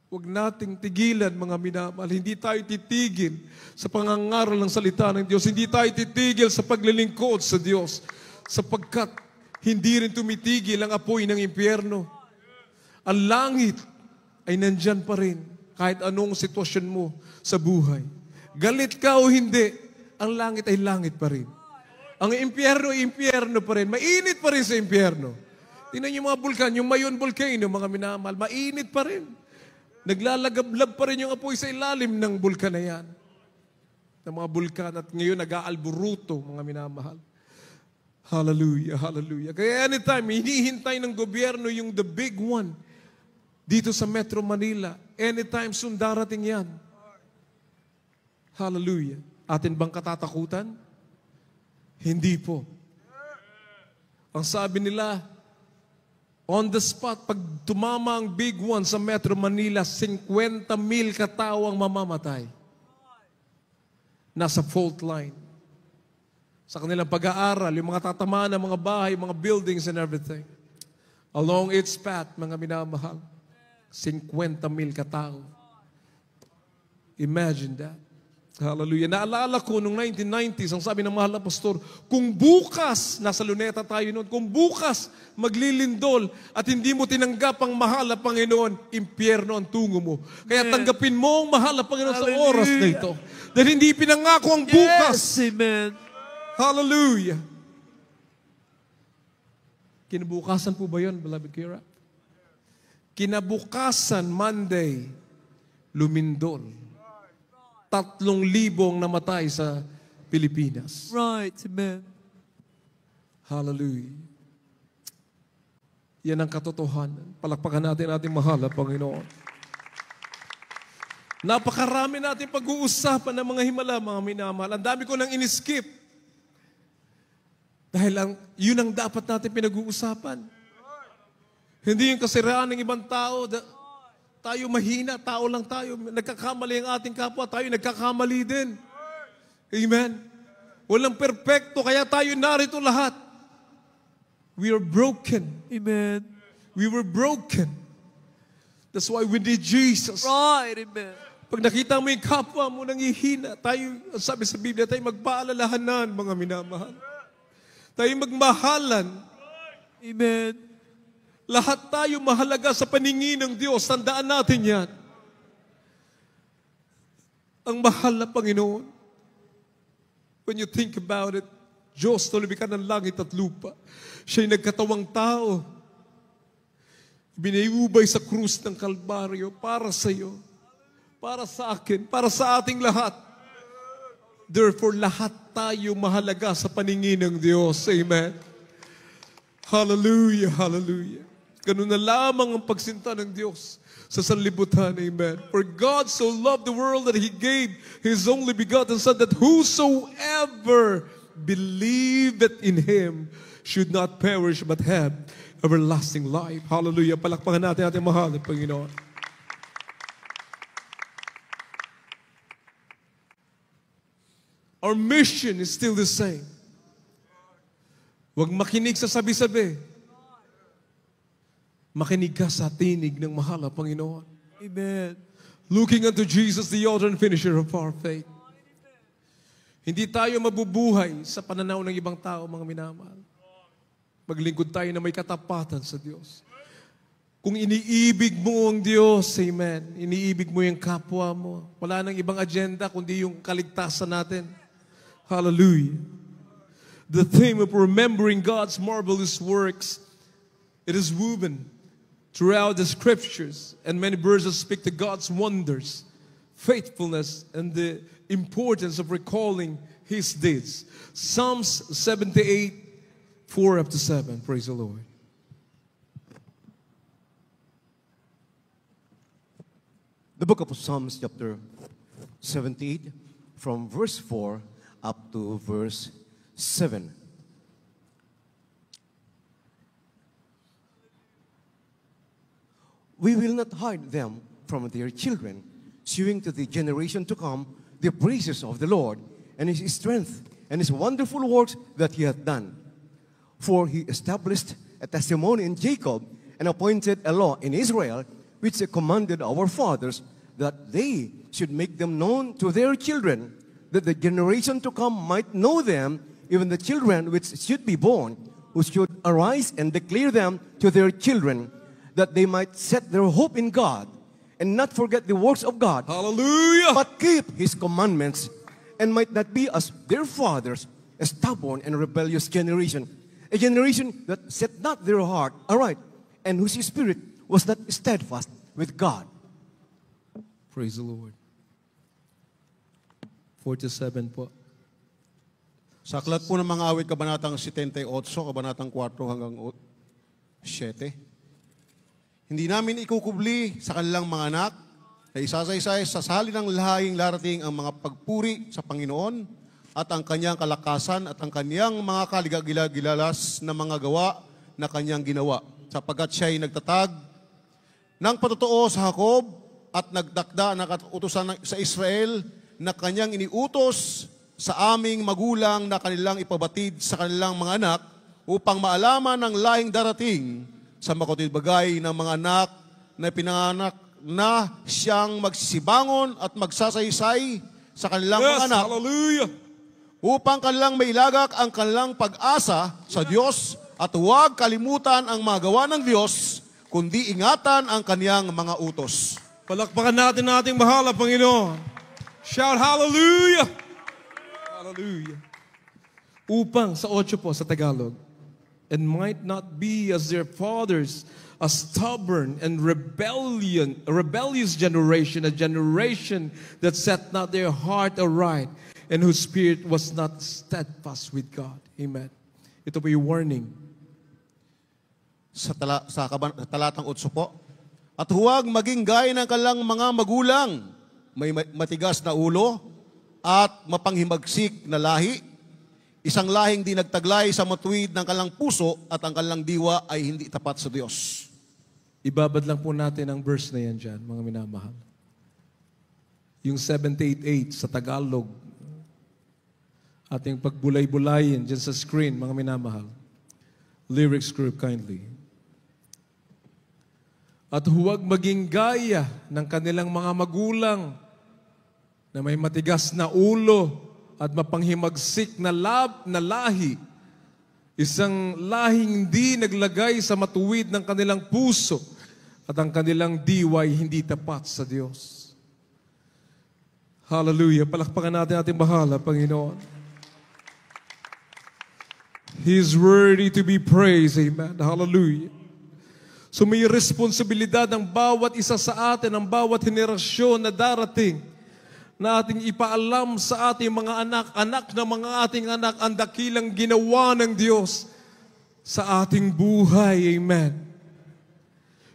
Huwag nating tigilan, mga minamahal. Hindi tayo titigil sa pangangaral ng salita ng Diyos. Hindi tayo titigil sa paglilingkod sa Diyos. Sapagkat hindi rin tumitigil ang apoy ng impyerno. Ang langit ay nandyan pa rin kahit anong sitwasyon mo sa buhay. Galit ka o hindi, ang langit ay langit pa rin. Ang impyerno ay impyerno pa rin. Mainit pa rin sa impyerno. Tingnan yung mga bulkan, yung Mayon Volcano, mga minamahal, mainit pa rin. Naglalagablab pa rin yung apoy sa ilalim ng bulkan na yan. Ng mga bulkan at ngayon nag-aalburuto, mga minamahal. Hallelujah, hallelujah. Kaya anytime, hinihintay ng gobyerno yung the big one dito sa Metro Manila. Anytime soon, darating yan. Hallelujah. Atin bang katatakutan? Hindi po. Ang sabi nila, on the spot, pag tumama ang big one sa Metro Manila, 50,000 katao ang mamamatay. Nasa fault line. Sa kanilang pag-aaral, yung mga tatamaan ng mga bahay, mga buildings and everything. Along its path, mga minamahal, 50,000 katao. Imagine that. Hallelujah. Naalala ko noong 1990s, ang sabi ng mahal na pastor, kung bukas, nasa Luneta tayo noon, kung bukas maglilindol at hindi mo tinanggap ang mahal na Panginoon, impyerno ang tungo mo. Kaya tanggapin mo ang mahal na Panginoon sa oras na ito. Dahil hindi pinangako ang bukas. Yes, amen. Hallelujah. Kinabukasan po ba yun, beloved Kira? Kinabukasan, Monday, lumindol. 3,000 ang namatay sa Pilipinas. Right, amen. Hallelujah. Yan ang katotohanan. Palakpakan natin ating mahal na Panginoon. Napakarami natin pag-uusapan ng mga himala, mga minamahal. Ang dami ko nang in-skip. Dahil yun ang dapat natin pinag-uusapan. Hindi yung kasiraan ng ibang tao. Tayo mahina, tao lang tayo. Nagkakamali ang ating kapwa, tayo nagkakamali din. Amen? Walang perpekto, kaya tayo narito lahat. We are broken. Amen. We were broken. That's why we need Jesus. Right. Amen. Pag nakita mo yung kapwa mo nangihina, tayo, sabi sa Biblia, tayo magpaalalahanan, mga minamahal. Tayo magmahalan. Amen. Lahat tayo mahalaga sa paningin ng Diyos. Tandaan natin yan. Ang mahal na Panginoon. When you think about it, Diyos na lumikha ng langit at lupa. Siya'y nagkatawang tao. Binayubay sa krus ng Kalbaryo para sa iyo, para sa akin, para sa ating lahat. Therefore, lahat tayo mahalaga sa paningin ng Diyos. Amen. Hallelujah, hallelujah. Ganun na lamang ang pagsinta ng Diyos sa sanlibutan. Amen. For God so loved the world that He gave His only begotten Son, that whosoever believeth in Him should not perish but have everlasting life. Hallelujah. Palakpakan natin ating mahal na Panginoon. Our mission is still the same. Huwag makinig sa sabi-sabi. Makinig ka sa tinig ng mahal na Panginoon. Amen. Looking unto Jesus, the author and finisher of our faith. Hindi tayo mabubuhay sa pananaw ng ibang tao, mga minamahal. Maglingkod tayo na may katapatan sa Diyos. Kung iniibig mo ang Diyos, amen, iniibig mo yung kapwa mo, wala nang ibang agenda kundi yung kaligtasan natin. Hallelujah. The theme of remembering God's marvelous works, it is woven throughout the scriptures, and many verses speak to God's wonders, faithfulness, and the importance of recalling His deeds. Psalms 78, 4 up to 7. Praise the Lord. The book of Psalms, chapter 78, from verse 4 up to verse 7. We will not hide them from their children, shewing to the generation to come the praises of the Lord, and His strength, and His wonderful works that He hath done. For He established a testimony in Jacob, and appointed a law in Israel, which He commanded our fathers, that they should make them known to their children, that the generation to come might know them, even the children which should be born, who should arise and declare them to their children, that they might set their hope in God, and not forget the works of God, Hallelujah. but keep His commandments, and might not be as their fathers, a stubborn and rebellious generation, a generation that set not their heart aright, and whose spirit was not steadfast with God. Praise the Lord. 47 po. Sa aklat po ng mga awit, kabanatang 78, kabanatang 4 hanggang 7. Hindi namin ikukubli sa kanilang mga anak na isa-isa sa sali ng lahing larating ang mga pagpuri sa Panginoon at ang kanyang kalakasan at ang kanyang mga kaligagilalas na mga gawa na kanyang ginawa. Sapagkat siya'y nagtatag ng patotoo sa Jacob at nagdakda ng katutusan sa Israel na kanyang iniutos sa aming magulang na kanilang ipabatid sa kanilang mga anak upang maalaman ng lahing darating sa makutid bagay ng mga anak na pinanganak na siyang magsisibangon at magsasaysay sa kanilang mga anak, Hallelujah. upang kanilang mailagak ang kanilang pag-asa sa Diyos at huwag kalimutan ang mga gawa ng Diyos, kundi ingatan ang kaniyang mga utos. Palakpakan natin ating mahal na Panginoon. Shout hallelujah! Hallelujah. Upang sa 8 po sa Tagalog, and might not be as their fathers, a stubborn and rebellious generation, a generation that set not their heart aright, and whose spirit was not steadfast with God. Amen. Ito po yung warning. Sa talatang 8 po, at huwag maging gaya ng kanilang mga magulang, may matigas na ulo at mapanghimagsik na lahi, isang lahing di nagtaglay sa matuwid ng kanilang puso at ang kanilang diwa ay hindi tapat sa Diyos. Ibabad lang po natin ang verse na yan dyan, mga minamahal. Yung 788 sa Tagalog, ating pagbulay-bulayin dyan sa screen, mga minamahal. Lyrics group, kindly. At huwag maging gaya ng kanilang mga magulang na may matigas na ulo at mapanghimagsik na lahi. Isang lahing hindi naglagay sa matuwid ng kanilang puso at ang kanilang diway hindi tapat sa Diyos. Hallelujah. Palakpakan natin ating bahala, Panginoon. He is worthy to be praised. Amen. Hallelujah. So may responsibilidad ang bawat isa sa atin, ang bawat henerasyon na darating, na ating ipaalam sa ating mga anak ng mga ating anak, ang dakilang ginawa ng Diyos sa ating buhay. Amen.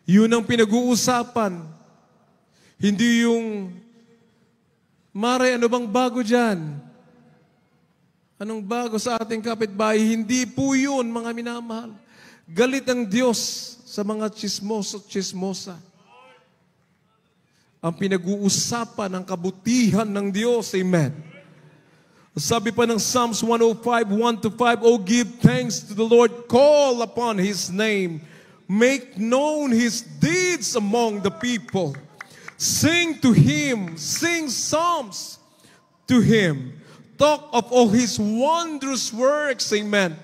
Yun ang pinag-uusapan. Hindi yung, Mare, ano bang bago dyan? Anong bago sa ating kapitbahay? Hindi po yun, mga minamahal. Galit ang Diyos sa mga chismosa. Ang pinag-uusapan ng kabutihan ng Diyos. Amen. Sabi pa ng Psalms 105, 1-5, "Oh, give thanks to the Lord, call upon His name, make known His deeds among the people. Sing to Him, sing psalms to Him. Talk of all His wondrous works." Amen.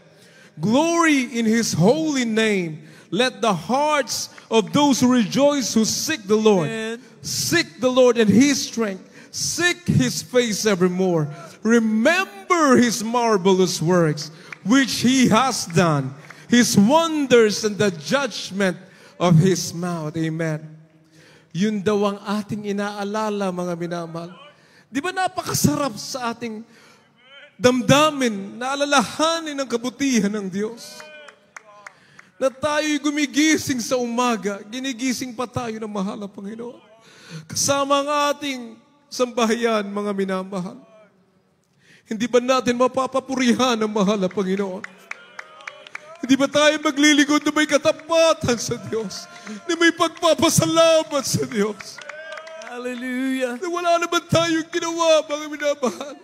"Glory in His holy name. Let the hearts of those who rejoice who seek the Lord. Amen. Seek the Lord and His strength. Seek His face evermore. Remember His marvelous works, which He has done, His wonders and the judgment of His mouth." Amen. Yun daw ang ating inaalala, mga minamahal. Di ba napakasarap sa ating damdamin na alalahanin ang kabutihan ng Diyos? Na tayo'y gumigising sa umaga, ginigising pa tayo ng mahal na Panginoon. Kasama ang ating sambahayan, mga minamahal. Hindi ba natin mapapapurihan ang mahal na Panginoon? Hindi ba tayo maglilingkod na may katapatan sa Diyos? Na may pagpapasalamat sa Diyos? Hallelujah. Na wala naman tayong ginawa, mga minamahal,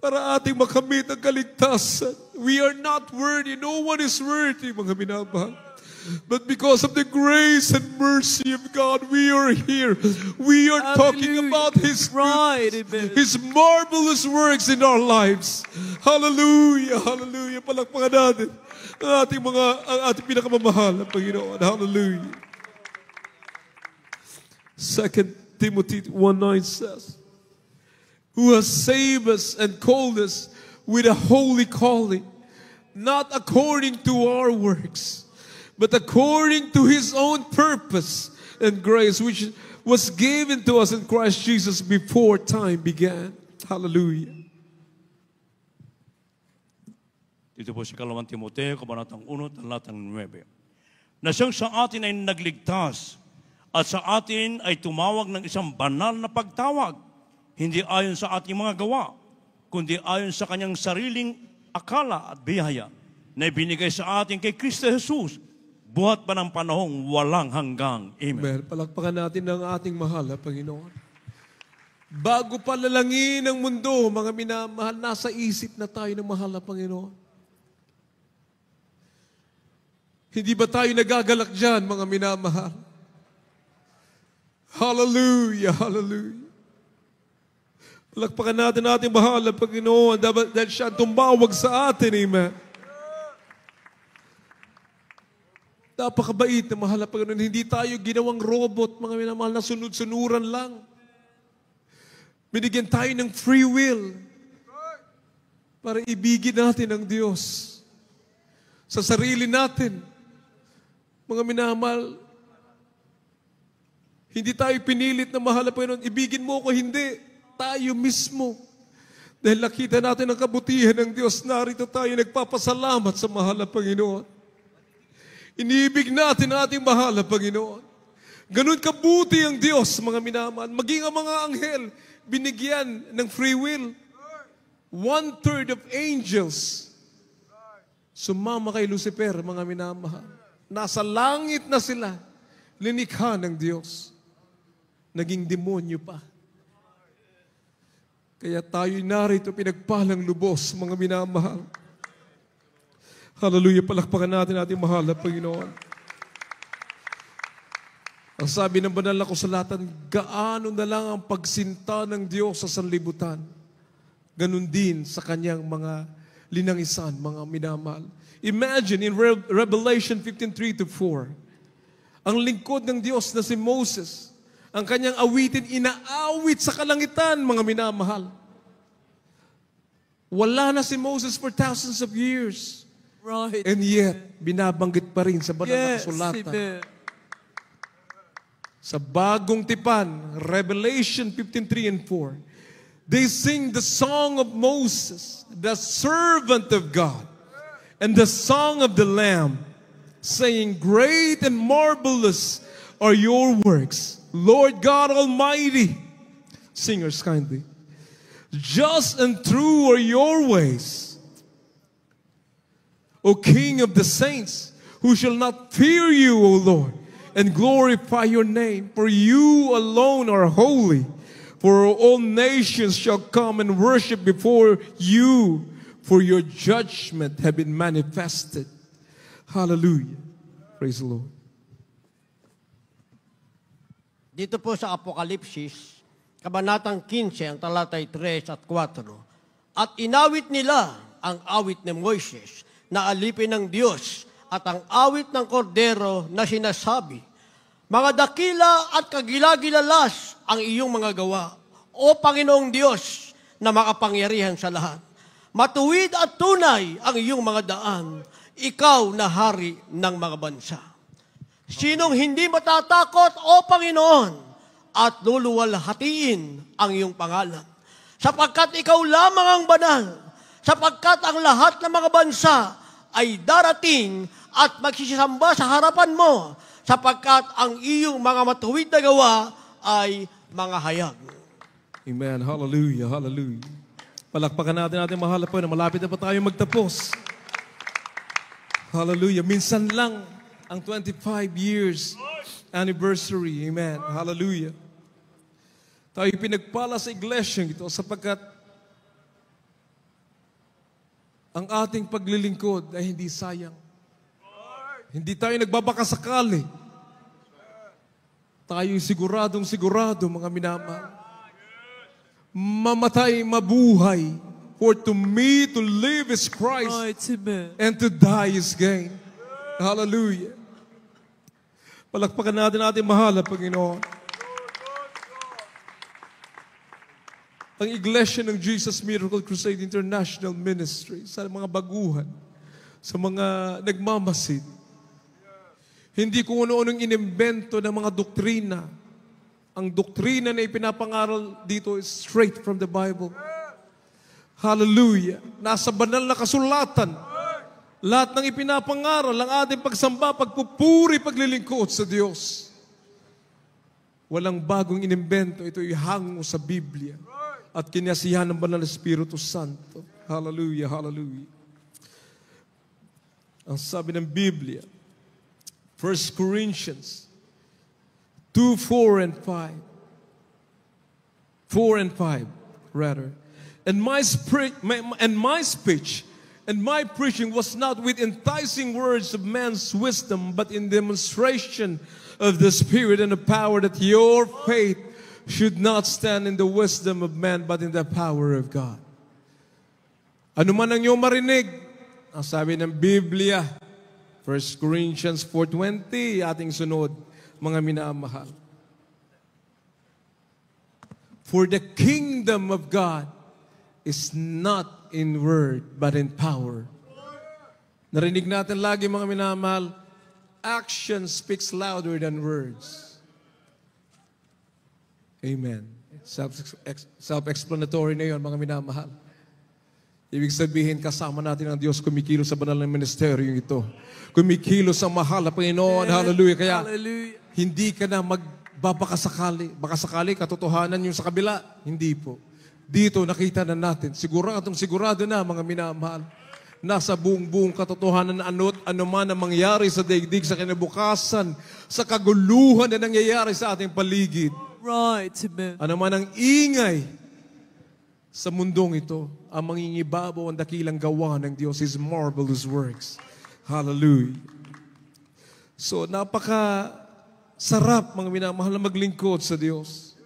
para ating makamit ang kaligtasan. We are not worthy. No one is worthy, mga minamahal. But because of the grace and mercy of God, we are here. We are talking about His Amen. His marvelous works in our lives. Hallelujah, hallelujah. Palakpakan natin ang ating pinakamamahal na Panginoon. Hallelujah. 2 Timothy 1:9 says, "Who has saved us and called us with a holy calling, not according to our works, but according to His own purpose and grace, which was given to us in Christ Jesus before time began." Hallelujah. Dito po si 2 Timoteo, kabanatang 1, talatang 9. "Na siyang sa atin ay nagligtas at sa atin ay tumawag ng isang banal na pagtawag, hindi ayon sa ating mga gawa, kundi ayon sa kanyang sariling akala at biyaya, na ibinigay sa atin kay Kristo Jesus, buhat pa ng panahong walang hanggang." Amen. Amen. Palakpakan natin ang ating mahal na Panginoon. Bago palalangin ang mundo, mga minamahal, nasa isip na tayo ng mahal na Panginoon. Hindi ba tayo nagagalak dyan, mga minamahal? Hallelujah, hallelujah. Palakpakan natin ang ating mahal na Panginoon dahil siya tumawag sa atin. Amen. Napakabait na mahal na Panginoon. Hindi tayo ginawang robot, mga minamahal, na sunod-sunuran lang. Binigyan tayo ng free will para ibigin natin ang Diyos sa sarili natin. Mga minamahal, hindi tayo pinilit na mahal na Panginoon, ibigin mo ako, hindi. Tayo mismo. Dahil nakita natin ang kabutihan ng Diyos, narito tayo nagpapasalamat sa mahal na Panginoon. Iniibig natin ang ating mahal na Panginoon. Ganun kabuti ang Diyos, mga minamahal. Maging ang mga anghel, binigyan ng free will. 1/3 of angels sumama kay Lucifer, mga minamahal. Nasa langit na sila, linikha ng Diyos. Naging demonyo pa. Kaya tayo'y narito, pinagpalang lubos, mga minamahal. Hallelujah, palakpakan natin ating mahal na Panginoon. Ang sabi ng banal na kasulatan, gaano na lang ang pagsinta ng Diyos sa sanlibutan. Ganun din sa kanyang mga linangisan, mga minamahal. Imagine in Revelation 15:3-4, ang lingkod ng Diyos na si Moses, ang kanyang awitin inaawit sa kalangitan, mga minamahal. Wala na si Moses for thousands of years. Right. And yet, binabanggit pa rin sa banal na Yes, kasulatan. amen. Sa bagong tipan, Revelation 15:3-4, they sing the song of Moses, the servant of God, and the song of the Lamb, saying, great and marvelous are your works, Lord God Almighty. Singers kindly. Just and true are your ways, O King of the saints, who shall not fear you, O Lord, and glorify your name, for you alone are holy. For all nations shall come and worship before you, for your judgment have been manifested. Hallelujah. Praise the Lord. Dito po sa Apokalipsis, Kabanatang 15, ang talatay 3 at 4. At inawit nila ang awit ni Moises na alipin ng Diyos at ang awit ng Kordero na sinasabi, mga dakila at kagilagilalas ang iyong mga gawa, o Panginoong Diyos na makapangyarihan sa lahat. Matuwid at tunay ang iyong mga daan, ikaw na hari ng mga bansa. Sinong hindi matatakot, o Panginoon, at luluwalhatiin ang iyong pangalan? Sapagkat ikaw lamang ang banal, sapagkat ang lahat ng mga bansa ay darating at magsisamba sa harapan mo, sapagkat ang iyong mga matuwid na gawa ay mga hayag. Amen. Hallelujah. Hallelujah. Palakpakan natin mahal po na malapit na pa tayo magtapos. Hallelujah. Minsan lang ang 25 years anniversary. Amen. Hallelujah. Tayo pinagpala sa iglesia ito sapagkat ang ating paglilingkod ay hindi sayang. Hindi tayo nagbabakasakali. Tayo'y siguradong-sigurado, mga minamahal. Mamatay, mabuhay. For to me, to live is Christ, Right, amen. and to die is gain. Hallelujah. Palakpakan natin mahal na Panginoon. Ang iglesia ng Jesus Miracle Crusade International Ministry, sa mga baguhan, sa mga nagmamasid, hindi kung ano-anong inimbento ng mga doktrina. Ang doktrina na ipinapangaral dito is straight from the Bible. Hallelujah. Nasa banal na kasulatan. Lahat ng ipinapangaral, ang ating pagsamba, pagpupuri, paglilingkod sa Diyos. Walang bagong inimbento. Ito ay hango sa Biblia. At kinasiyahan ng banal na Espiritu Santo. Hallelujah, hallelujah. Ang sabi ng Biblia, 1 Corinthians 2, 4 and 5. 4 and 5, rather. And my speech and my preaching was not with enticing words of man's wisdom, but in demonstration of the Spirit and the power, that your faith should not stand in the wisdom of man, but in the power of God. Ano man ang iyong marinig, ang sabi ng Biblia, 1 Corinthians 4:20, ating sunod, mga minamahal. For the kingdom of God is not in word, but in power. Narinig natin lagi, mga minamahal, action speaks louder than words. Amen. Self-explanatory na yun, mga minamahal. Ibig sabihin, kasama natin ang Diyos kumikilos sa banal na ministeryo ito. Kumikilos sa mahal na Panginoon. Hallelujah. Kaya, Hallelujah. hindi ka na magbabakasakali. Baka sakali, katotohanan yung sa kabila. Hindi po. Dito, nakita na natin. Sigurado na, mga minamahal. Nasa buong katotohanan na ano man ang mangyari sa daigdig, sa kinabukasan, sa kaguluhan na nangyayari sa ating paligid. Right, amen. Ano man ang ingay sa mundong ito, ang mangingibabaw ang dakilang gawa ng Diyos, His marvelous works. Hallelujah. So, napaka Sarap, mga minamahal, na maglingkod sa Diyos.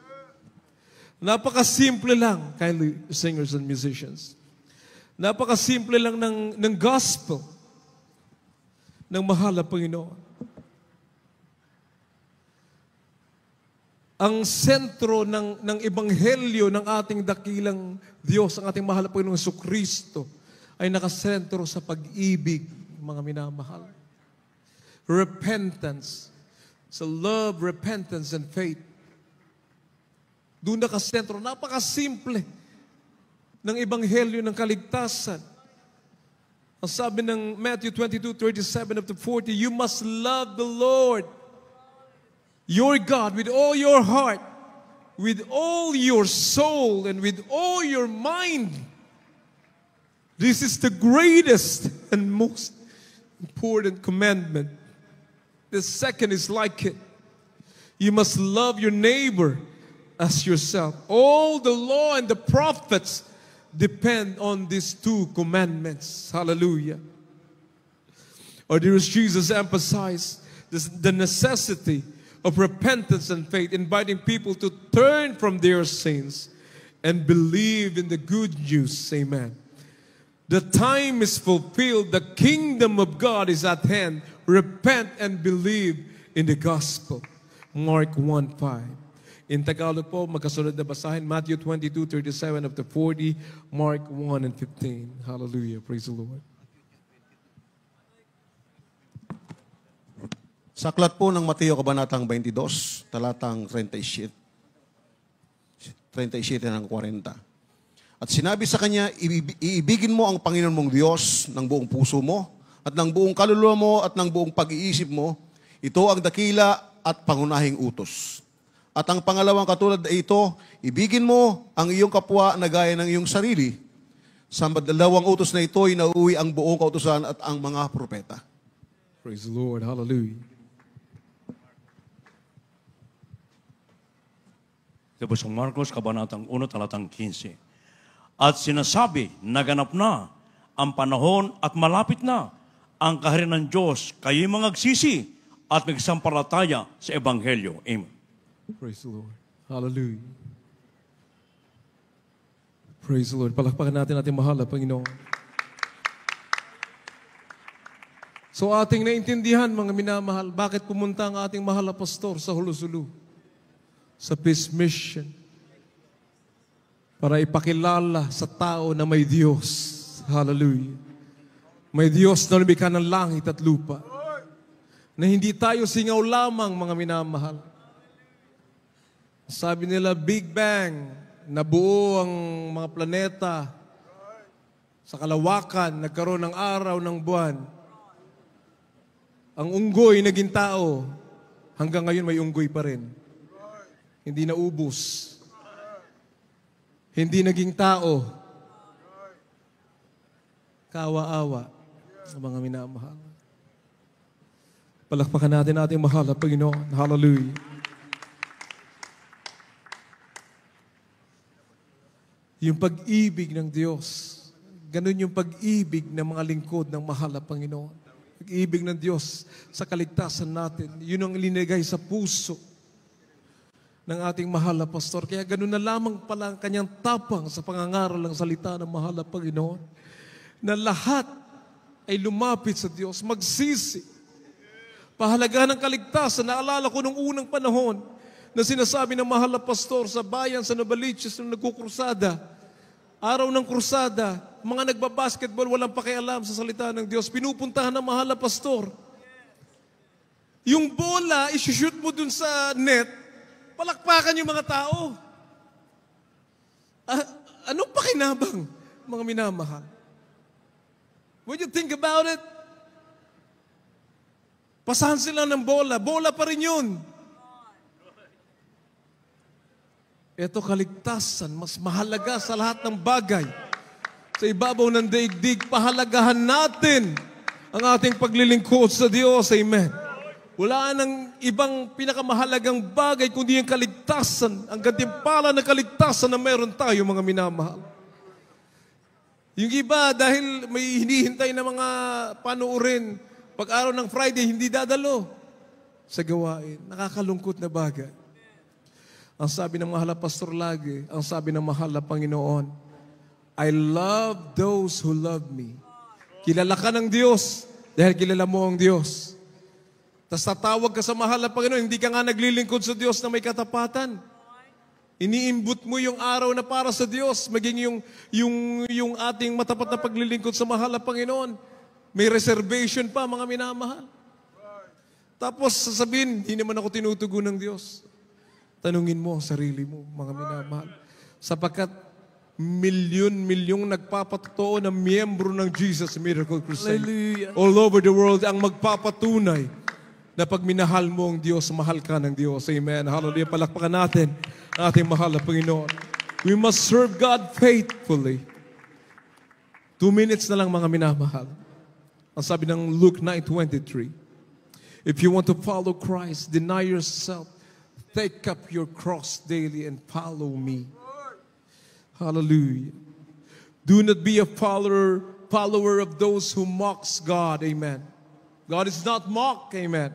Napakasimple lang, kindly singers and musicians. Napakasimple lang ng gospel ng mahal na Panginoon. Ang sentro ng ebanghelyo ng ating dakilang Diyos, ang ating mahal na Panginoong Jesucristo, ay nakasentro sa pag-ibig, mga minamahal. Repentance. So love, repentance, and faith. Doon nakasentro. Napakasimple ng ebanghelyo ng kaligtasan. Ang sabi ng Matthew 22:37 up to 40, you must love the Lord, your God, with all your heart, with all your soul, and with all your mind. This is the greatest and most important commandment. The second is like it. You must love your neighbor as yourself. All the law and the prophets depend on these two commandments. Hallelujah. Or there is Jesus emphasized the necessity of repentance and faith, inviting people to turn from their sins and believe in the good news. Amen. The time is fulfilled. The kingdom of God is at hand. Repent and believe in the gospel. Mark 1:5. In Tagalog po, magkasunod na basahin, Matthew 22:37 up to 40, Mark 1 and 15. Hallelujah. Praise the Lord. Sa aklat po ng Mateo Kabanatang 22, talatang 37 ng 40. At sinabi sa kanya, iibigin mo ang Panginoon mong Diyos ng buong puso mo, at ng buong kaluluwa mo, at ng buong pag-iisip mo. Ito ang dakila at pangunahing utos. At ang pangalawang katulad na ito, ibigin mo ang iyong kapwa na gaya ng iyong sarili. Sa dalawang utos na ito, inauwi ang buong kautusan at ang mga propeta. Praise the Lord. Hallelujah. Ito po sa Marcos, Kabanatang 1, talatang 15. At sinasabi, naganap na ang panahon at malapit na ang kaharian ng Diyos, kayo'y magsisi at magsampalataya sa Ebanghelyo. Amen. Praise the Lord. Hallelujah. Praise the Lord. Palakpakan natin ating mahal na Panginoon. So ating naintindihan, mga minamahal, bakit pumunta ang ating mahal na pastor sa Hulusulu, sa Peace Mission, para ipakilala sa tao na may Diyos. Hallelujah. May Diyos na lumikha ng langit at lupa. Na hindi tayo singaw lamang, mga minamahal. Sabi nila, Big Bang, nabuo ang mga planeta sa kalawakan, nagkaroon ng araw, ng buwan. Ang unggoy naging tao, hanggang ngayon may unggoy pa rin. Hindi naubos. Hindi naging tao. Kaawa-awa sa mga minamahal. Palakpakan natin ating mahal na Panginoon. Hallelujah. Yung pag-ibig ng Diyos, ganun yung pag-ibig ng mga lingkod ng mahal na Panginoon. Pag-ibig ng Diyos sa kaligtasan natin, yun ang linigay sa puso ng ating mahal na pastor. Kaya ganun na lamang pala ang kanyang tapang sa pangangaral ng salita ng mahal na Panginoon, na lahat ay lumapit sa Diyos, magsisi. Pahalagahan ng kaligtasan. Naalala ko nung unang panahon na sinasabi ng mahal na pastor sa bayan sa Novaliches nung nagkukrusada. Araw ng krusada, mga nagbabasketball, walang pakialam sa salita ng Diyos. Pinupuntahan ng mahal na pastor. Yung bola, isushoot mo dun sa net, palakpakan yung mga tao. Anong pakinabang, mga minamahal? When you think about it, pasahan sila ng bola. Bola pa rin yun. Ito kaligtasan, mas mahalaga sa lahat ng bagay. Sa ibabaw ng daigdig, pahalagahan natin ang ating paglilingkod sa Diyos. Amen. Wala nang ibang pinakamahalagang bagay kundi ang kaligtasan, ang gantimpala ng kaligtasan na meron tayo, mga minamahal. Yung iba, dahil may hinihintay na mga panuurin, pag araw ng Friday, hindi dadalo. sa gawain. Nakakalungkot na bagay. Ang sabi ng mahal na pastor lagi, ang sabi ng mahal na Panginoon, I love those who love me. Kilala ka ng Diyos dahil kilala mo ang Diyos. Tapos tatawag ka sa mahal na Panginoon, hindi ka nga naglilingkod sa Diyos na may katapatan. Iniimbut mo yung araw na para sa Diyos, maging yung ating matapat na paglilingkod sa mahal na Panginoon. May reservation pa, mga minamahal. Tapos sasabihin, hindi naman ako tinutugon ng Diyos. Tanungin mo sarili mo, mga minamahal. Sapagkat milyon-milyong nagpapatotoo na miyembro ng Jesus Miracle Crusade. Hallelujah. All over the world ang magpapatunay na pag minahal mo ang Diyos, mahal ka ng Diyos. Amen. Hallelujah. Palakpakan natin ang ating mahal na Panginoon. We must serve God faithfully. 2 minutes na lang, mga minamahal. Ang sabi ng Luke 9:23, if you want to follow Christ, deny yourself, take up your cross daily and follow me. Hallelujah. Do not be a follower of those who mocks God. Amen. God is not mocked. Amen.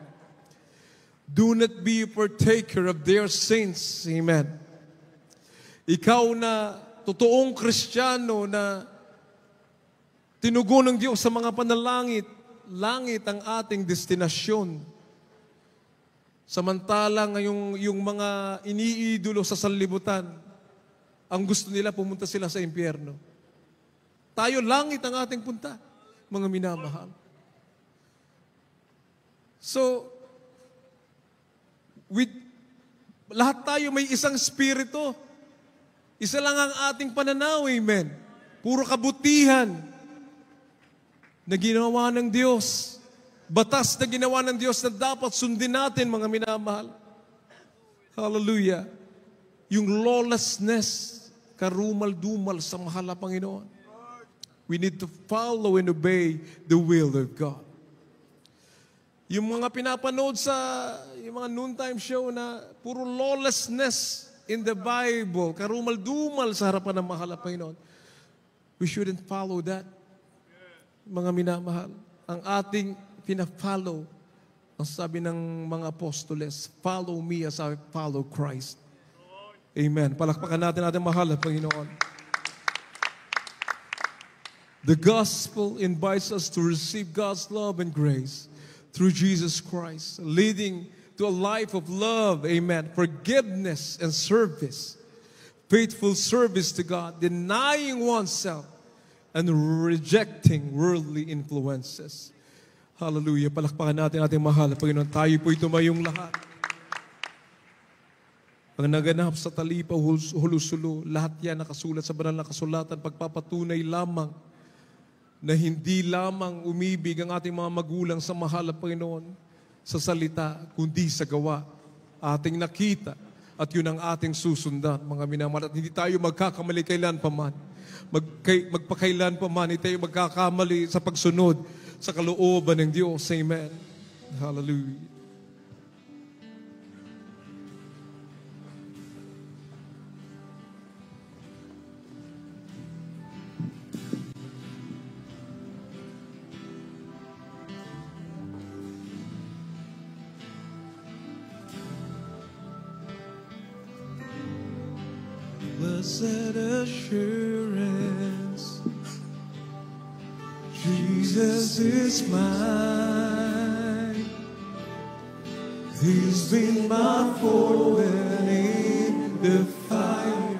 Do not be a partaker of their sins. Amen. Ikaw na totoong Kristiyano na tinugon ng Diyos sa mga panalangit, langit ang ating destinasyon. Samantalang yung mga iniidolo sa sanlibutan, ang gusto nila pumunta sila sa impyerno. Tayo langit ang ating punta, mga minamahal. So, lahat tayo may isang spirito. Isa lang ang ating pananaw, amen. Puro kabutihan na ginawa ng Diyos. Batas na ginawa ng Diyos na dapat sundin natin, mga minamahal. Hallelujah. Yung lawlessness, karumal-dumal sa mahal na Panginoon. We need to follow and obey the will of God. Yung mga pinapanood sa yung mga noontime show na puro lawlessness in the Bible, karumal-dumal sa harapan ng mahal na Panginoon, we shouldn't follow that. Mga minamahal, ang ating pina-follow, ang sabi ng mga apostoles, follow me as I follow Christ. Amen. Palakpakan natin ating mahal na Panginoon. The gospel invites us to receive God's love and grace through Jesus Christ, leading to a life of love, amen, forgiveness and service, faithful service to God, denying oneself and rejecting worldly influences. Hallelujah. Palakpakan natin ating mahal na Panginoon. Tayo po'y tumayong lahat. Ang naganap sa talipa, hulusulo, lahat yan nakasulat sa banal na kasulatan, pagpapatunay lamang na hindi lamang umibig ang ating mga magulang sa mahal na Panginoon sa salita, kundi sa gawa. Ating nakita at yun ang ating susundan, mga minamahal. At hindi tayo magkakamali kailan pa man. Magpakailan pa man, hindi tayo magkakamali sa pagsunod sa kalooban ng Diyos. Amen. Hallelujah. Blessed assurance, Jesus is mine. He's been my foreman in the fire,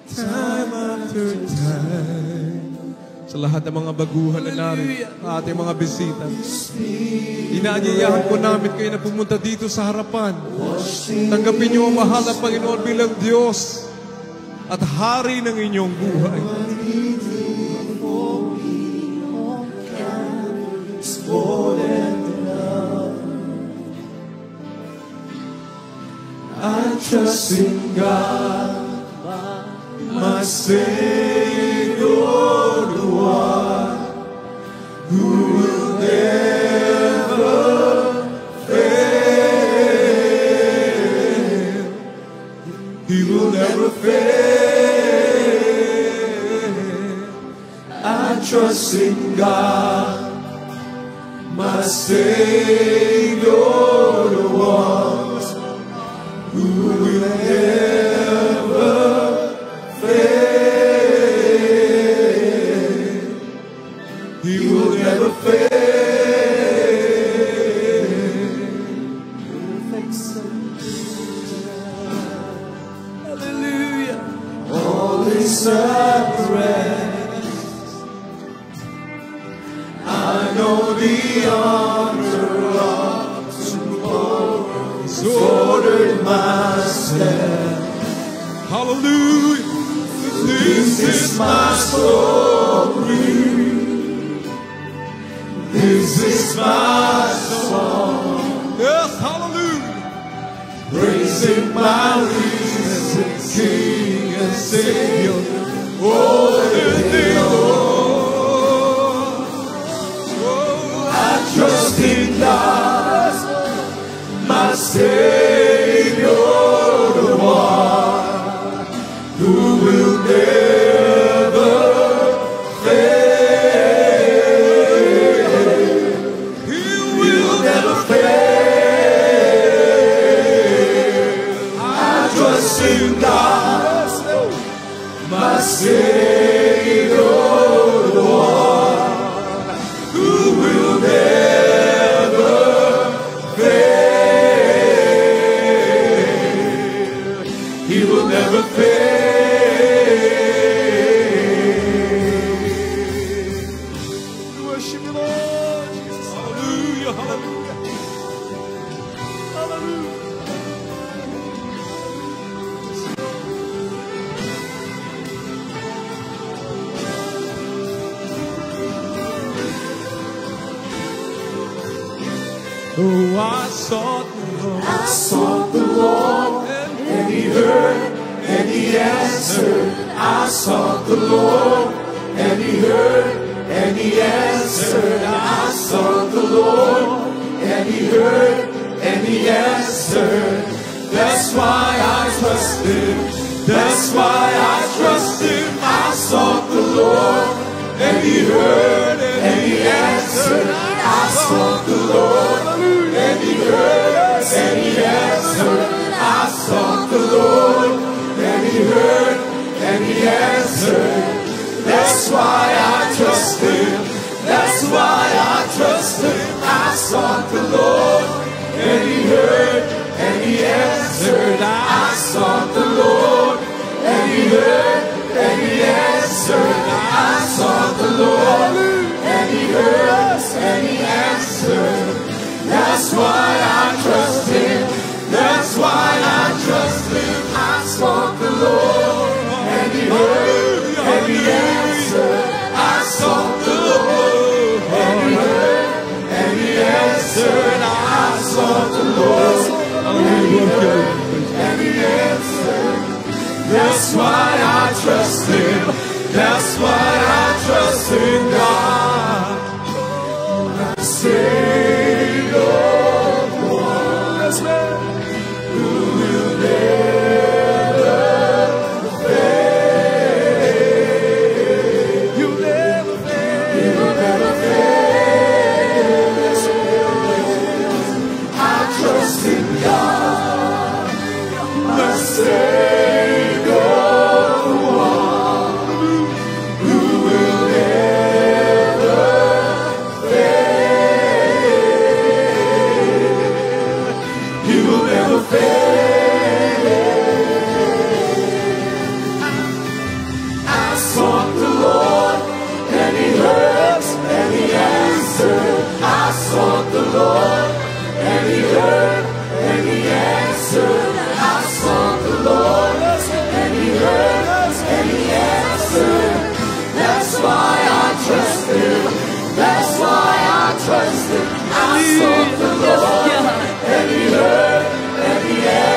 time after time. Sa lahat ng mga baguhan na narin, ating mga bisita, inaanyayahan po namin kayo na pumunta dito sa harapan. Tanggapin niyo ang mahal na Panginoon bilang Diyos at hari ng inyong buhay. I trust in God, my Savior, the one who will never fail. He will never fail. I trust in God, my Savior, the one Hallelujah. All is at rest. I know the honor of tomorrow is ordered my steps. Hallelujah. This is my story. This is my song. Yes, hallelujah. Praising my risen King and Savior all the day long. I trust in God, my Savior, the one who will never fail. He will never fail. I trust in God, my Savior, the one who will never fail. He will never fail. Worship you, Lord Jesus. Hallelujah, hallelujah. Hallelujah. Oh, I sought the Lord. I sought the Lord, and He heard, and He answered. I sought the Lord, and He heard, and He answered. I sought the Lord, and He heard, and He answered. That's why I trust Him. That's why I trust Him. I sought the Lord, and He heard, and He answered. I sought the Lord, and He heard, and He answered. I sought the Lord, and He heard, and He answered. That's why I trust Him. That's why I trust Him. I sought the Lord, and He heard, and He answered. I sought the Lord, and He heard, and He answered. I sought the Lord, and He heard, and He answered. That's why I trust Him. That's why I trust Him. I sought the Lord, and He heard, and He answered. I sought the Lord, and He heard, and He answered. I sought the Lord, and He heard, and He answered. That's why I trust Him. That's why I trust in God, my Savior, the one who will never fail. You'll never fail. You'll never fail. I trust in God, my Savior, the one who will never fail. He will never fail. I sought the Lord, and He heard, and He answered. I sought the Lord, and He heard, and He answered. I sought the Lord, and He heard, and He answered. That's why I trust Him. That's why I trust Him. I sought the Lord, and He heard, and He answered.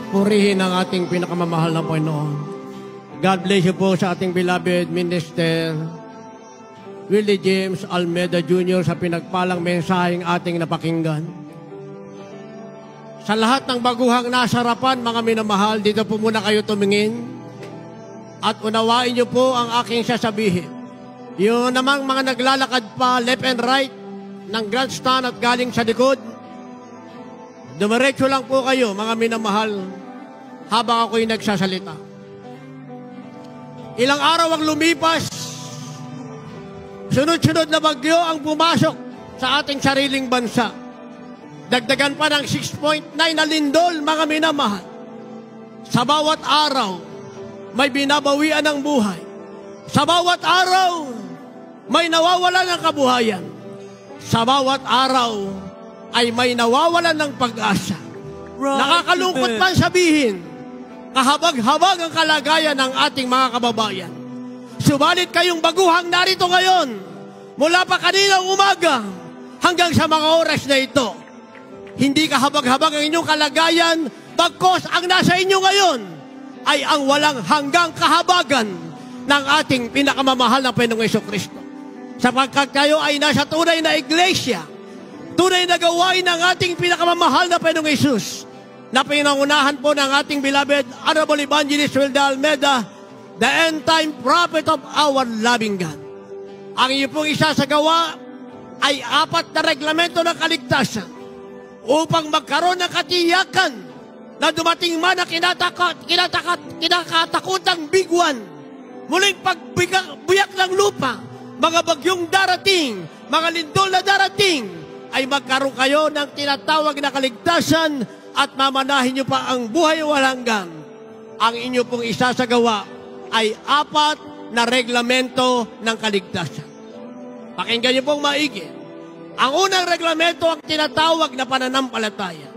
Purihin ang ating pinakamamahal na Panginoon. God bless you po sa ating beloved minister, Willie James Almeida Jr. sa pinagpalang mensaheng ating napakinggan. Sa lahat ng baguhang nasa harapan, mga minamahal, dito po muna kayo tumingin at unawain niyo po ang aking sasabihin. Yung namang mga naglalakad pa left and right ng grandstand at galing sa likod, dumiretso lang po kayo, mga minamahal, habang ako'y nagsasalita. Ilang araw ang lumipas, sunod-sunod na bagyo ang pumasok sa ating sariling bansa. Dagdagan pa ng 6.9 na lindol, mga minamahal. Sa bawat araw, may binabawian ng buhay. Sa bawat araw, may nawawalan ng kabuhayan. Sa bawat araw, ay may nawawalan ng pag-asa. Nakakalungkot man sabihin, kahabag-habag ang kalagayan ng ating mga kababayan. Subalit kayong baguhang narito ngayon, mula pa kaninang umaga hanggang sa mga oras na ito, hindi kahabag-habag ang inyong kalagayan, bagkos ang nasa inyo ngayon ay ang walang hanggang kahabagan ng ating pinakamamahal na Panginoong Jesucristo. Sapagkat kayo ay nasa tunay na iglesia, tunay na gawain ng ating pinakamamahal na Panginoong Jesus, na pinangunahan po ng ating beloved Honorable Evangelist Wilde Almeida, the end-time prophet of our loving God. Ang iyo pong isasagawa ay 4 na reglamento ng kaligtasan upang magkaroon ng katiyakan na dumating man na kinakatakutang biguan, muling pagbuyak ng lupa, mga bagyong darating, mga lindol na darating, ay magkaroon kayo ng tinatawag na kaligtasan at mamanahin nyo pa ang buhay walang hanggan. Ang inyo pong isasagawa ay 4 na reglamento ng kaligtasan. Pakinggan nyo pong maigi. Ang unang reglamento ang tinatawag na pananampalataya.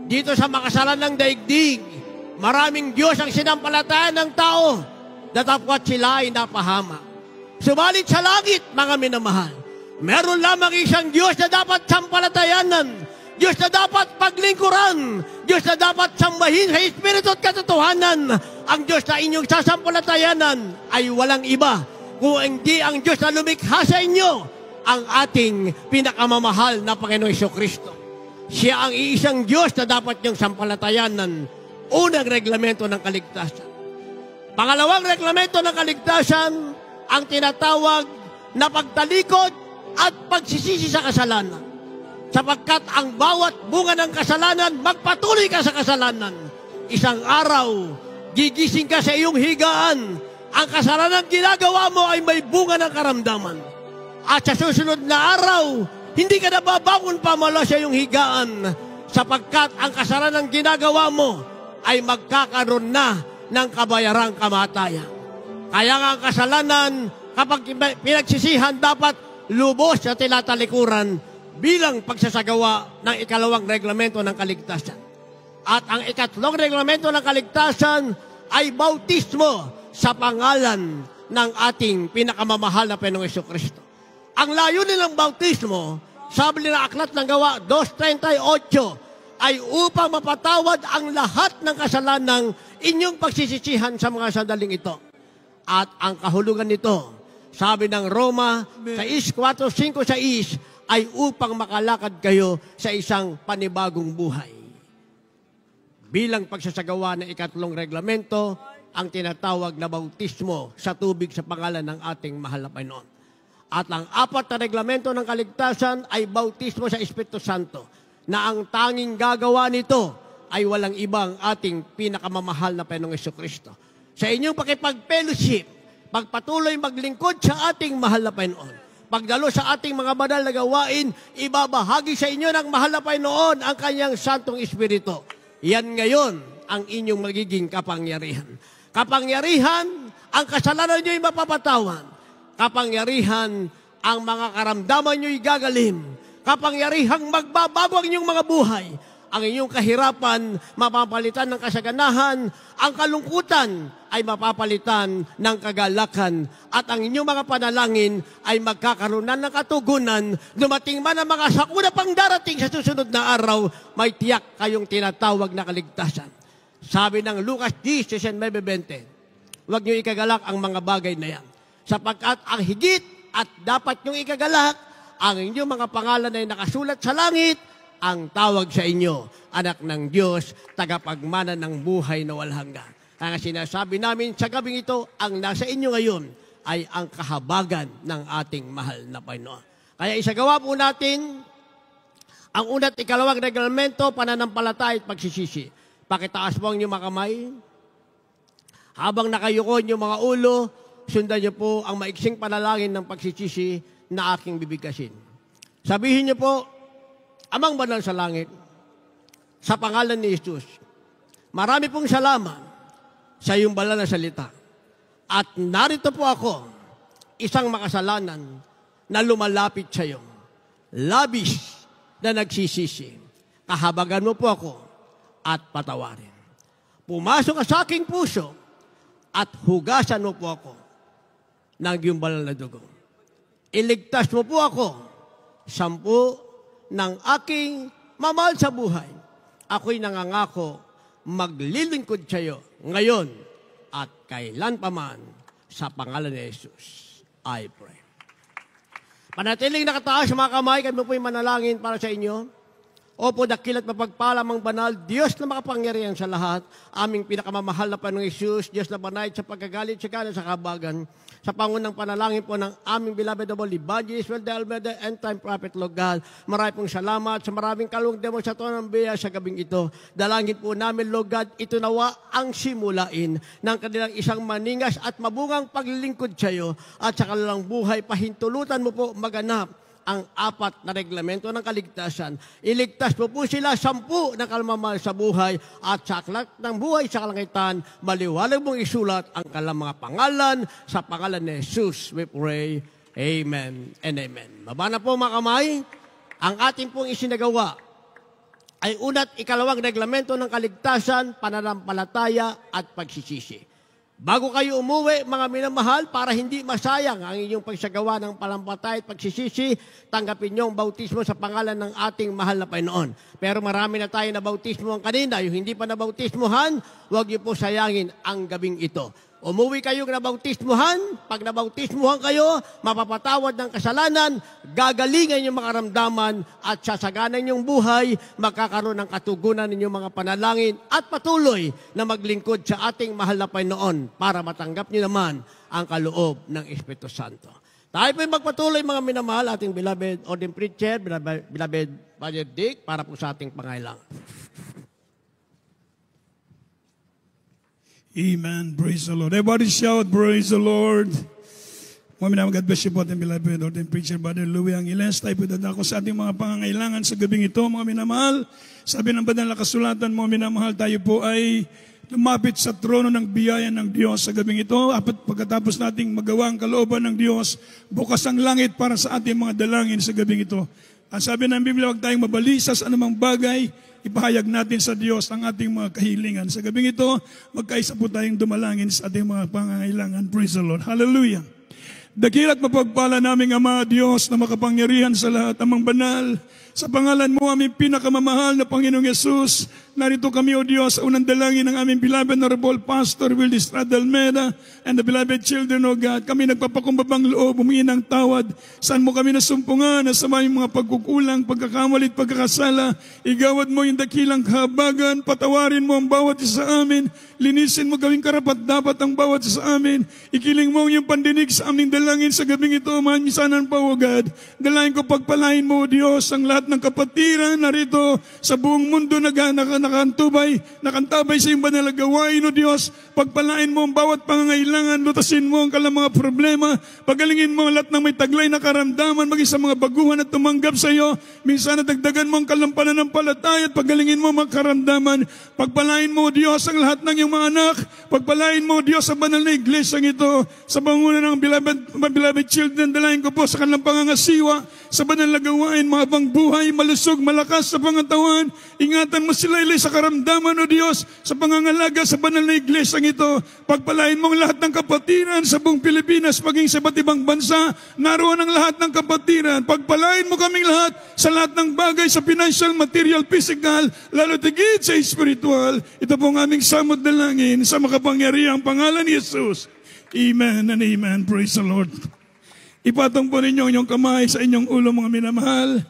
Dito sa makasalanang daigdig, maraming Diyos ang sinampalatayan ng tao, datapwat sila ay napahama. Subalit sa langit, mga minamahal, meron lamang isang Diyos na dapat sampalatayanan, Diyos na dapat paglingkuran, Diyos na dapat sambahin sa Espiritu at katotohanan. Ang Diyos na inyong sasampalatayanan ay walang iba kung hindi ang Diyos na lumikha sa inyo, ang ating pinakamamahal na Panginoong Jesucristo. Siya ang iisang Diyos na dapat niyong sampalatayanan. Unang reglamento ng kaligtasan. Pangalawang reglamento ng kaligtasan, ang tinatawag na pagtalikod at pagsisisi sa kasalanan. Sapagkat ang bawat bunga ng kasalanan, magpatuloy ka sa kasalanan. Isang araw, gigising ka sa iyong higaan. Ang kasalanan ginagawa mo ay may bunga ng karamdaman. At sa susunod na araw, hindi ka na babangon pa mula sa iyong higaan. Sapagkat ang kasalanan ginagawa mo ay magkakaroon na ng kabayarang kamatayan. Kaya nga ang kasalanan, kapag pinagsisihan, dapat lubos na tinatalikuran bilang pagsasagawa ng ikalawang reglamento ng kaligtasan. At ang ikatlong reglamento ng kaligtasan ay bautismo sa pangalan ng ating pinakamamahal na Panginoong Jesucristo. Ang layunin ng bautismo, sabi ng Aklat ng Gawa 2:38, ay upang mapatawad ang lahat ng kasalanang inyong pagsisisihan sa mga sandaling ito. At ang kahulugan nito, sabi ng Roma 6:4-5-6, ay upang makalakad kayo sa isang panibagong buhay. Bilang pagsasagawa ng ikatlong reglamento, ang tinatawag na bautismo sa tubig sa pangalan ng ating mahal na Panginoon. At ang 4 na reglamento ng kaligtasan ay bautismo sa Espiritu Santo, na ang tanging gagawa nito ay walang ibang ating pinakamamahal na Panginoong Jesucristo. Sa inyong pakipag-fellowship, pagpatuloy maglingkod sa ating mahal na Panginoon, pagdalo sa ating mga banal na gawain, ibabahagi sa inyo ng mahal na Panginoon ang kanyang Santong Espiritu. Yan ngayon ang inyong magiging kapangyarihan. Kapangyarihan, ang kasalanan nyo'y mapapatawan. Kapangyarihan, ang mga karamdaman nyo'y gagalim. Kapangyarihang magbabago ang inyong mga buhay. Ang inyong kahirapan, mapapalitan ng kasaganahan. Ang kalungkutan ay mapapalitan ng kagalakan. At ang inyong mga panalangin ay magkakaroon ng katugunan. Dumating man ang mga sakuna pang darating sa susunod na araw, may tiyak kayong tinatawag na kaligtasan. Sabi ng Lucas 10:19, huwag niyo ikagalak ang mga bagay na yan. Sapagkat ang higit at dapat niyong ikagalak, ang inyong mga pangalan ay nakasulat sa langit, ang tawag sa inyo, anak ng Diyos, tagapagmana ng buhay na walang hanggan. Kaya sinasabi namin sa gabing ito, ang nasa inyo ngayon ay ang kahabagan ng ating mahal na Panginoon. Kaya isagawa po natin ang una't ikalawang reglamento, pananampalataya at pagsisisi. Pakitaas mo ang inyong mga kamay. Habang nakayuko yung mga ulo, sundan niyo po ang maiksing panalangin ng pagsisisi na aking bibigkasin. Sabihin niyo po, Amang banal sa langit, sa pangalan ni Jesus, marami pong salamat sa iyong banal na salita. At narito po ako, isang makasalanan na lumalapit sa iyo. Labis na nagsisisi. Kahabagan mo po ako at patawarin. Pumasok ka sa aking puso at hugasan mo po ako ng iyong banal na dugo. Iligtas mo po ako 10 ng aking mamahal sa buhay. Ako'y nangangako maglilingkod sa iyo ngayon at kailan pa man sa pangalan ni Jesus. I pray. Panatiling nakataas mga kamay, kami po'y manalangin para sa inyo. Opo, dakilat mapagpalamang banal, Diyos na makapangyarihan sa lahat, aming pinakamamahal na Panginoong Jesus, Diyos na banayad sa pagkagalit, sa kanan, sa kabagan, sa pangunang panalangin po ng aming beloved double evangelist, well, the Almeida, end time prophet, Lord God. Maraming pong salamat sa maraming kalung demo sa tuwan ng biya sa gabing ito. Dalangin po namin, Lord God, ito nawa ang simulain ng kanilang isang maningas at mabungang paglilingkod sa iyo at sa kanilang buhay. Pahintulutan mo po maganap ang 4 na reglamento ng kaligtasan. Iligtas mo po sila 10 na kalmamahal sa buhay at sa aklat ng buhay sa kalangitan, maliwalag mong isulat ang kanilang mga pangalan sa pangalan ni Jesus. We pray. Amen and amen. Baba na po mga kamay. Ang ating pong isinagawa ay una't ikalawang reglamento ng kaligtasan, pananampalataya at pagsisisi. Bago kayo umuwi, mga minamahal, para hindi masayang ang inyong pagsagawa ng palampatay at pagsisisi, tanggapin niyo ang bautismo sa pangalan ng ating mahal na Panginoon. Pero marami na tayo na bautismohan kanina. Yung hindi pa na bautismohan, huwag niyo po sayangin ang gabing ito. Umuwi kayong nabautismohan, pag nabautismohan kayo, mapapatawad ng kasalanan, gagalingan yung makaramdaman at sasaganan yung buhay, magkakaroon ng katugunan ninyong mga panalangin at patuloy na maglingkod sa ating mahal na Panginoon para matanggap niyo naman ang kaloob ng Espiritu Santo. Tayo po magpatuloy mga minamahal, ating beloved ordained preacher, beloved Father Dick, para po sa ating pangailangan. Amen. Praise the Lord. Everybody shout, praise the Lord. Mga God bless you po ating beloved ordained preacher, Brother Louie Angeles. Tayo po dadako sa ating mga pangangailangan sa gabing ito, mga minamahal. Sabi ng banal na kasulatan, mga minamahal, tayo po ay lumapit sa trono ng biyaya ng Diyos sa gabing ito. At pagkatapos nating magawa ang kalooban ng Diyos, bukas ang langit para sa ating mga dalangin sa gabing ito. Ang sabi ng Biblia, huwag tayong mabalisa sa anumang bagay, ipahayag natin sa Diyos ang ating mga kahilingan. Sa gabing ito, magkaisa po tayong dumalangin sa ating mga pangangailangan. Praise the Lord. Hallelujah. Dakilat mapagpala naming Ama, Diyos na makapangyarihan sa lahat, amang banal. Sa pangalan mo, aming pinakamamahal na Panginoong Yesus, narito kami, O Diyos, sa unang dalangin ng aming beloved Honorable Pastor Will Estrada Almeida and the beloved children, O God. Kami nagpapakumbabang loob, humingi ng tawad. Saan mo kami nasumpungan, sa mga pagkukulang, pagkakamalit, pagkakasala. Igawad mo yung dakilang kahabagan, patawarin mo ang bawat isa sa amin. Linisin mo gawing karapat-dapat ang bawat isa sa amin. Ikiling mo yung pandinig sa aming dalangin sa gabing ito, manmisanan pa, O God. Dalayan ko pagpalain mo, O Diyos, ang lahat ng kapatiran narito sa buong mundo nakantabay sa iyong banal na gawain, O Diyos. Pagpalain mo ang bawat pangangailangan, lutasin mo ang kalang mga problema, pagalingin mo ang lahat ng may taglay na karamdaman, maging sa mga baguhan at tumanggap sa iyo. Minsan nadagdagan mo ang kalang pananampalataya at pagalingin mo mga karamdaman. Pagpalain mo, O Diyos, ang lahat ng iyong mga anak. Pagpalain mo, O Diyos, sa banal na iglesia ito, sa bangunan ng beloved children, dalayan ko po sa kanilang pangangasiwa. sa banal na gawain, mahabang buhay, malusog, malakas sa pangatawan. Ingatan mo sila ilay sa karamdaman, O Diyos, sa pangangalaga sa banal na iglesyang ito. Pagpalain mong lahat ng kapatiran sa buong Pilipinas, maging sa iba't ibang bansa, naroon ang lahat ng kapatiran. Pagpalain mo kaming lahat sa lahat ng bagay, sa financial, material, physical, lalo tigit sa spiritual. Ito po ang aming samot dalangin sa makapangyarihang pangalan ni Jesus. Amen and amen. Praise the Lord. Ipatong po ninyo inyong kamay sa inyong ulo, mga minamahal.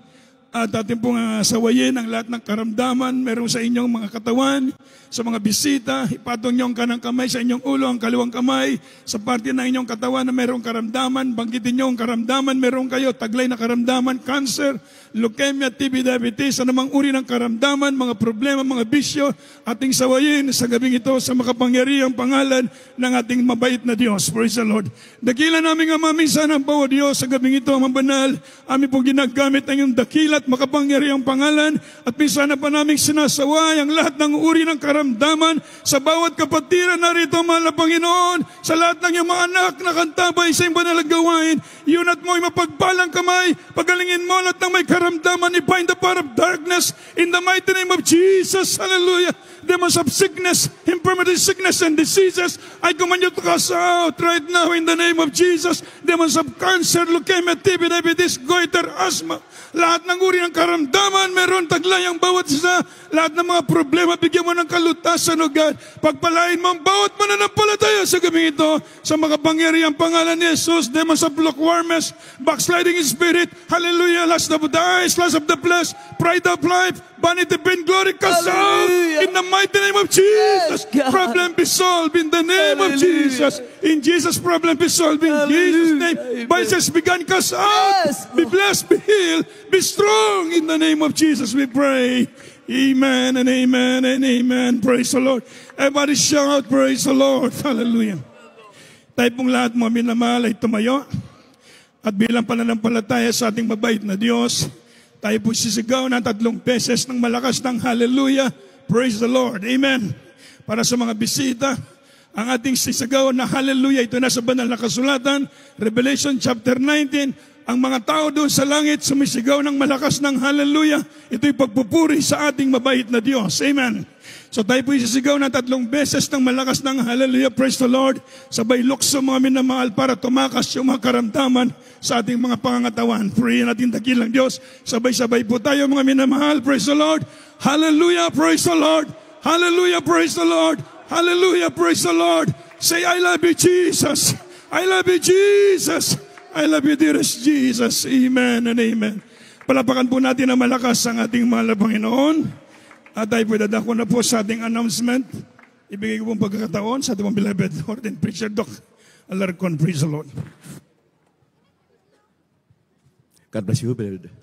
At ating pong sawayin ang lahat ng karamdaman meron sa inyong mga katawan, sa mga bisita. Ipatong niyo ang kanang kamay sa inyong ulo, ang kaliwang kamay sa parte ng inyong katawan na merong karamdaman. Banggitin niyo ang karamdaman meron kayo, taglay na karamdaman, cancer, leukemia, TB, diabetes, anumang uri ng karamdaman, mga problema, mga bisyo, ating sawayin sa gabing ito sa makapangyarihang pangalan ng ating mabait na Diyos. Praise the Lord. Dakila namin Ama, minsan ang bawa Diyos sa gabing ito, Ama Banal, amin pong ginagamit ang iyong dakila at makapangyarihang pangalan, at minsan na pa namin sinasaway ang lahat ng uri ng karamdaman sa bawat kapatiran narito, mahal na Panginoon, sa lahat ng iyong mga anak na kantabay sa iyong banal na gawain. Yun at mo'y mapagpalang kamay, pagalingin mo lahat ng may karamdaman, i-bind the power of darkness in the mighty name of Jesus. Hallelujah. Demons of sickness, infirmity, sickness, and diseases, I command you to cast out right now in the name of Jesus. Demons of cancer, leukemia, TB, diabetes, goiter, asthma, lahat ng uri ng karamdaman, meron taglay ang bawat isa. Lahat ng mga problema, bigyan mo ng kalutasan, O God. Pagpalain mo ang bawat mananampalataya sa gabing ito, sa makapangyarihang pangalan ni Jesus. Demons of lukewarmness, backsliding spirit, hallelujah, lust of the eyes, lust of the flesh, pride of life, vanity, vain glory, cast out in the mighty name of Jesus. Yes, Problem be solved in the name of Jesus. In Jesus, problem be solved in Jesus' name. Vices begun, cast out. Yes, Be blessed, be healed, be strong in the name of Jesus, we pray. Amen and amen and amen. Praise the Lord. Everybody shout, praise the Lord. Hallelujah. Tayo pong lahat, mga minamahal, ay tumayo. At bilang pananampalataya sa ating mabait na Diyos, tayo po sisigaw ng 3 beses ng malakas ng hallelujah. Praise the Lord. Amen. Para sa mga bisita, ang ating sisigaw na hallelujah, ito na sa banal na kasulatan, Revelation chapter 19, ang mga tao doon sa langit sumisigaw ng malakas ng hallelujah. Ito'y pagpupuri sa ating mabait na Diyos. Amen. So tayo po isisigaw ng 3 beses ng malakas ng hallelujah. Praise the Lord. Sabay lukso, mga minamahal, para tumakas yung mga karamdaman sa ating mga pangangatawan. Purihin natin dakilang Diyos. Sabay-sabay po tayo, mga minamahal. Praise the Lord. Hallelujah. Praise the Lord. Hallelujah. Praise the Lord. Hallelujah. Praise the Lord. Say, I love you, Jesus. I love you, Jesus. I love you, dearest Jesus. Amen and amen. Palapakan po natin na malakas ang ating mahal na Panginoon. At tayo po dadako na po sa ating announcement. Ibigay ko pong pagkakataon sa ating beloved Lord and Preacher Doc Alarcon. Praise the Lord. God bless you, beloved.